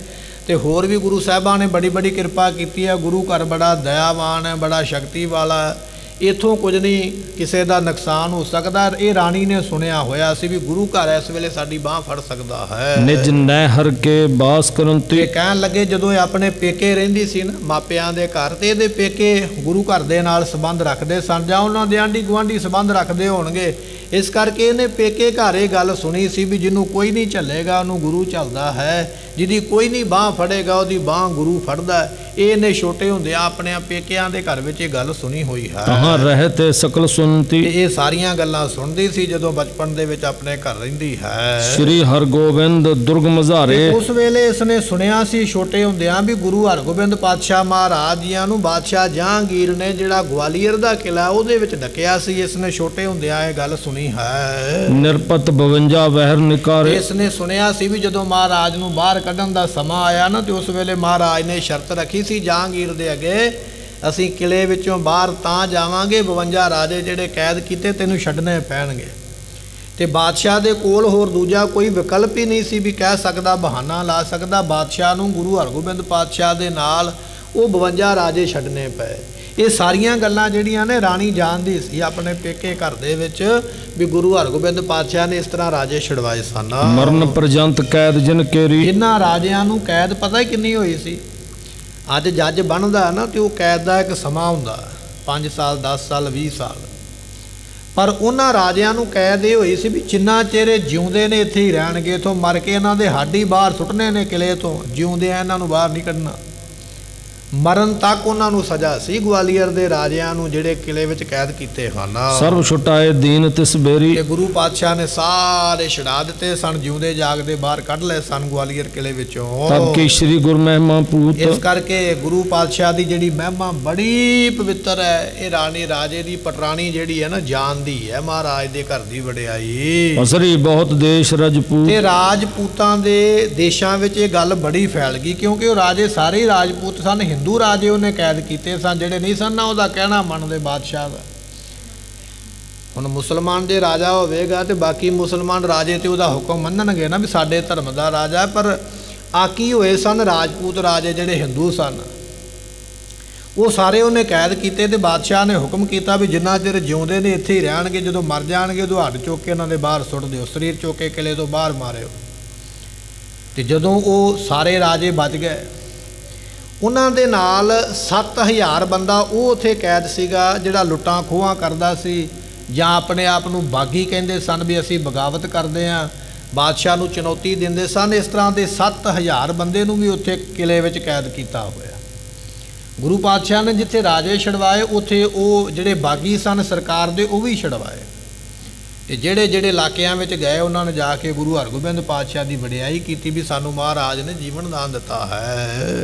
ਤੇ ਹੋਰ ਵੀ ਗੁਰੂ ਸਾਹਿਬਾਂ ਨੇ ਬੜੀ ਕਿਰਪਾ ਕੀਤੀ ਹੈ। ਗੁਰੂ ਘਰ ਬੜਾ ਦਇਆਵਾਨ ਹੈ, ਬੜਾ ਸ਼ਕਤੀ ਵਾਲਾ ਹੈ, ਇੱਥੋਂ ਕੁਝ ਨਹੀਂ ਕਿਸੇ ਦਾ ਨੁਕਸਾਨ ਹੋ ਸਕਦਾ। ਇਹ ਰਾਣੀ ਨੇ ਸੁਣਿਆ ਹੋਇਆ ਸੀ ਵੀ ਗੁਰੂ ਘਰ ਇਸ ਵੇਲੇ ਸਾਡੀ ਬਾਹ ਫੜ ਸਕਦਾ ਹੈ। ਨਿਜ ਨੈ ਹਰ ਕੇ ਬਾਸ ਕਰੰਤੀ। ਇਹ ਕਹਿਣ ਲੱਗੇ ਜਦੋਂ ਇਹ ਆਪਣੇ ਪੇਕੇ ਰਹਿੰਦੀ ਸੀ ਨਾ ਮਾਪਿਆਂ ਦੇ ਘਰ, ਤੇ ਇਹਦੇ ਪੇਕੇ ਗੁਰੂ ਘਰ ਦੇ ਨਾਲ ਸੰਬੰਧ ਰੱਖਦੇ ਸਨ ਜਾਂ ਉਹਨਾਂ ਦੇ ਆਂਢੀ ਗੁਆਂਢੀ ਸੰਬੰਧ ਰੱਖਦੇ ਹੋਣਗੇ। ਇਸ ਕਰਕੇ ਇਹਨੇ ਪੇਕੇ ਘਰ ਇਹ ਗੱਲ ਸੁਣੀ ਸੀ ਵੀ ਜਿਹਨੂੰ ਕੋਈ ਨਹੀਂ ਝੱਲੇਗਾ ਉਹਨੂੰ ਗੁਰੂ ਝੱਲਦਾ ਹੈ, ਜਿਹਦੀ ਕੋਈ ਨਹੀਂ ਬਾਹ ਫੜੇਗਾ ਉਹਦੀ ਬਾਹ ਗੁਰੂ ਫੜਦਾ। ਇਹਨੇ ਛੋਟੇ ਹੁੰਦਿਆਂ ਆਪਣੇ ਪੇਕਿਆਂ ਦੇ ਘਰ ਵਿੱਚ ਇਹ ਗੱਲ ਸੁਣੀ ਹੋਈ ਹੈ। ਤਹਾਂ ਰਹਤੇ ਸਕਲ ਸੁਨਤੀ। ਇਹ ਸਾਰੀਆਂ ਗੱਲਾਂ ਸੁਣਦੀ ਸੀ ਜਦੋਂ ਬਚਪਨ ਦੇ ਵਿੱਚ ਆਪਣੇ ਘਰ ਰਹਿੰਦੀ ਹੈ। ਸ੍ਰੀ ਹਰਗੋਬਿੰਦ ਦੁਰਗ ਮਜ਼ਾਰੇ। ਉਸ ਵੇਲੇ ਇਸਨੇ ਸੁਣਿਆ ਸੀ ਛੋਟੇ ਹੁੰਦਿਆਂ ਵੀ ਗੁਰੂ ਹਰਗੋਬਿੰਦ ਪਾਤਸ਼ਾਹ ਮਹਾਰਾਜ ਜੀਆਂ ਨੂੰ ਬਾਦਸ਼ਾਹ ਜਹਾਂਗੀਰ ਨੇ ਜਿਹੜਾ ਗਵਾਲੀਅਰ ਦਾ ਕਿਲਾ ਉਹਦੇ ਵਿੱਚ ਡੱਕਿਆ ਸੀ। ਇਸਨੇ ਛੋਟੇ ਹੁੰਦਿਆਂ ਇਹ ਗੱਲ ਸੁਣੀ ਹੈ। ਨਿਰਪਤ 52 ਵਹਿਰ ਨਿਕਾਰੇ। ਇਸਨੇ ਸੁਣਿਆ ਸੀ ਵੀ ਜਦੋਂ ਮਹਾਰਾਜ ਨੂੰ ਬਾਹਰ ਕੱਢਣ ਦਾ ਸਮਾਂ ਆਇਆ ਨਾ ਤੇ ਉਸ ਵੇਲੇ ਮਹਾਰਾਜ ਨੇ ਸ਼ਰਤ ਰੱਖੀ ਸੀ ਜਹਾਂਗੀਰ ਦੇ ਅੱਗੇ, ਅਸੀਂ ਕਿਲੇ ਵਿੱਚੋਂ ਬਾਹਰ ਤਾਂ ਜਾਵਾਂਗੇ 52 ਰਾਜੇ ਜਿਹੜੇ ਕੈਦ ਕੀਤੇ ਤੈਨੂੰ ਛੱਡਣੇ ਪੈਣਗੇ। ਤੇ ਬਾਦਸ਼ਾਹ ਦੇ ਕੋਲ ਹੋਰ ਦੂਜਾ ਕੋਈ ਵਿਕਲਪ ਹੀ ਨਹੀਂ ਸੀ ਵੀ ਕਹਿ ਸਕਦਾ, ਬਹਾਨਾ ਲਾ ਸਕਦਾ। ਬਾਦਸ਼ਾਹ ਨੂੰ ਗੁਰੂ ਹਰਗੋਬਿੰਦ ਪਾਤਸ਼ਾਹ ਦੇ ਨਾਲ ਉਹ 52 ਰਾਜੇ ਛੱਡਣੇ ਪਏ। ਇਹ ਸਾਰੀਆਂ ਗੱਲਾਂ ਜਿਹੜੀਆਂ ਨੇ ਰਾਣੀ ਜਾਣਦੀ ਸੀ ਆਪਣੇ ਪੇਕੇ ਘਰ ਦੇ ਵਿੱਚ ਵੀ ਗੁਰੂ ਹਰਗੋਬਿੰਦ ਪਾਤਸ਼ਾਹ ਨੇ ਇਸ ਤਰ੍ਹਾਂ ਰਾਜੇ ਛਡਵਾਏ ਸਨ। ਮਰਨ ਪਰਜੰਤ ਕੈਦ ਜਿਨ ਕੇਰੀ। ਇਹਨਾਂ ਰਾਜਿਆਂ ਨੂੰ ਕੈਦ ਪਤਾ ਕਿੰਨੀ ਹੋਈ ਸੀ? ਅੱਜ ਜੱਜ ਬਣਦਾ ਨਾ ਤੇ ਉਹ ਕੈਦ ਦਾ ਇੱਕ ਸਮਾਂ ਹੁੰਦਾ 5 ਸਾਲ 10 ਸਾਲ 20 ਸਾਲ, ਪਰ ਉਹਨਾਂ ਰਾਜਿਆਂ ਨੂੰ ਕੈਦ ਇਹ ਹੋਈ ਸੀ ਵੀ ਜਿੰਨਾ ਚਿਰ ਜਿਉਂਦੇ ਨੇ ਇੱਥੇ ਹੀ ਰਹਿਣਗੇ, ਇੱਥੋਂ ਮਰ ਕੇ ਇਹਨਾਂ ਦੇ ਹੱਡ ਹੀ ਬਾਹਰ ਸੁੱਟਣੇ ਨੇ ਕਿਲੇ ਤੋਂ, ਜਿਉਂਦਿਆਂ ਇਹਨਾਂ ਨੂੰ ਬਾਹਰ ਨਹੀਂ ਕੱਢਣਾ। ਮਰਨ ਤੱਕ ਉਹਨਾਂ ਨੂੰ ਸਜ਼ਾ ਸੀ ਗਵਾਲੀਅਰ ਦੇ ਰਾਜਿਆਂ ਨੂੰ ਜਿਹੜੇ ਕਿਲੇ ਵਿੱਚ ਕੈਦ ਕੀਤੇ ਹਨ। ਸਰਬ ਛੁਟਾਏ ਦੀਨ ਤਿਸ ਬੇਰੀ। ਤੇ ਗੁਰੂ ਪਾਤਸ਼ਾਹ ਨੇ ਸਾਰੇ ਛੁਡਾ ਦਿੱਤੇ ਸਨ, ਜਿਉਂਦੇ ਜਾਗਦੇ ਬਾਹਰ ਕੱਢ ਲਏ ਸਨ ਗਵਾਲੀਅਰ ਕਿਲੇ ਵਿੱਚੋਂ। ਤਬ ਕੀ ਸ੍ਰੀ ਗੁਰ ਮਹਿਮਾ ਪੂਤ। ਇਸ ਕਰਕੇ ਗੁਰੂ ਪਾਤਸ਼ਾਹ ਦੀ ਜਿਹੜੀ ਮਹਿਮਾ ਬੜੀ ਪਵਿੱਤਰ ਹੈ। ਇਹ ਰਾਣੀ ਰਾਜੇ ਦੀ ਪਟਰਾਣੀ ਜਿਹੜੀ ਹੈ ਨਾ ਜਾਣਦੀ ਹੈ ਮਹਾਰਾਜ ਦੇ ਘਰ ਦੀ ਵਡਿਆਈ। ਅਸਰੀ ਬਹੁਤ ਦੇਸ਼ ਰਜਪੂਤ। ਤੇ ਰਾਜਪੂਤਾਂ ਦੇ ਦੇਸ਼ਾਂ ਵਿੱਚ ਇਹ ਗੱਲ ਬੜੀ ਫੈਲ ਗਈ ਕਿਉਂਕਿ ਉਹ ਰਾਜੇ ਸਾਰੇ ਹੀ ਰਾਜਪੂਤ ਸਨ। ਹਿੰਦੂ ਰਾਜੇ ਉਹਨੇ ਕੈਦ ਕੀਤੇ ਸਨ ਜਿਹੜੇ ਨਹੀਂ ਸਨ ਨਾ ਉਹਦਾ ਕਹਿਣਾ ਮੰਨਦੇ ਬਾਦਸ਼ਾਹ ਦਾ। ਹੁਣ ਮੁਸਲਮਾਨ ਜੇ ਰਾਜਾ ਹੋਵੇਗਾ ਤੇ ਬਾਕੀ ਮੁਸਲਮਾਨ ਰਾਜੇ ਤੇ ਉਹਦਾ ਹੁਕਮ ਮੰਨਣਗੇ ਨਾ ਵੀ ਸਾਡੇ ਧਰਮ ਦਾ ਰਾਜਾ। ਪਰ ਆਕੀ ਹੋਏ ਸਨ ਰਾਜਪੂਤ ਰਾਜੇ ਜਿਹੜੇ ਹਿੰਦੂ ਸਨ, ਉਹ ਸਾਰੇ ਉਹਨੇ ਕੈਦ ਕੀਤੇ ਤੇ ਬਾਦਸ਼ਾਹ ਨੇ ਹੁਕਮ ਕੀਤਾ ਵੀ ਜਿੰਨਾ ਚਿਰ ਜਿਉਂਦੇ ਨੇ ਇੱਥੇ ਹੀ ਰਹਿਣਗੇ, ਜਦੋਂ ਮਰ ਜਾਣਗੇ ਉਦੋਂ ਹੱਡ ਚੁੱਕ ਕੇ ਉਹਨਾਂ ਦੇ ਬਾਹਰ ਸੁੱਟ ਦਿਓ, ਸਰੀਰ ਚੁੱਕ ਕੇ ਕਿਲੇ ਤੋਂ ਬਾਹਰ ਮਾਰਿਓ। ਤੇ ਜਦੋਂ ਉਹ ਸਾਰੇ ਰਾਜੇ ਬਚ ਗਏ, ਉਹਨਾਂ ਦੇ ਨਾਲ 7000 ਬੰਦਾ ਉਹ ਉੱਥੇ ਕੈਦ ਸੀਗਾ ਜਿਹੜਾ ਲੁੱਟਾਂ ਖੋਹਾਂ ਕਰਦਾ ਸੀ ਜਾਂ ਆਪਣੇ ਆਪ ਨੂੰ ਬਾਗੀ ਕਹਿੰਦੇ ਸਨ ਵੀ ਅਸੀਂ ਬਗਾਵਤ ਕਰਦੇ ਹਾਂ, ਬਾਦਸ਼ਾਹ ਨੂੰ ਚੁਣੌਤੀ ਦਿੰਦੇ ਸਨ। ਇਸ ਤਰ੍ਹਾਂ ਦੇ 7000 ਬੰਦੇ ਨੂੰ ਵੀ ਉੱਥੇ ਕਿਲੇ ਵਿੱਚ ਕੈਦ ਕੀਤਾ ਹੋਇਆ। ਗੁਰੂ ਪਾਤਸ਼ਾਹ ਨੇ ਜਿੱਥੇ ਰਾਜੇ ਛਡਵਾਏ ਉੱਥੇ ਉਹ ਜਿਹੜੇ ਬਾਗੀ ਸਨ ਸਰਕਾਰ ਦੇ ਉਹ ਵੀ ਛਡਵਾਏ। ਤੇ ਜਿਹੜੇ ਇਲਾਕਿਆਂ ਵਿੱਚ ਗਏ ਉਹਨਾਂ ਨੇ ਜਾ ਕੇ ਗੁਰੂ ਹਰਗੋਬਿੰਦ ਪਾਤਸ਼ਾਹ ਦੀ ਵਡਿਆਈ ਕੀਤੀ ਵੀ ਸਾਨੂੰ ਮਹਾਰਾਜ ਨੇ ਜੀਵਨ ਦਾਨ ਦਿੱਤਾ ਹੈ।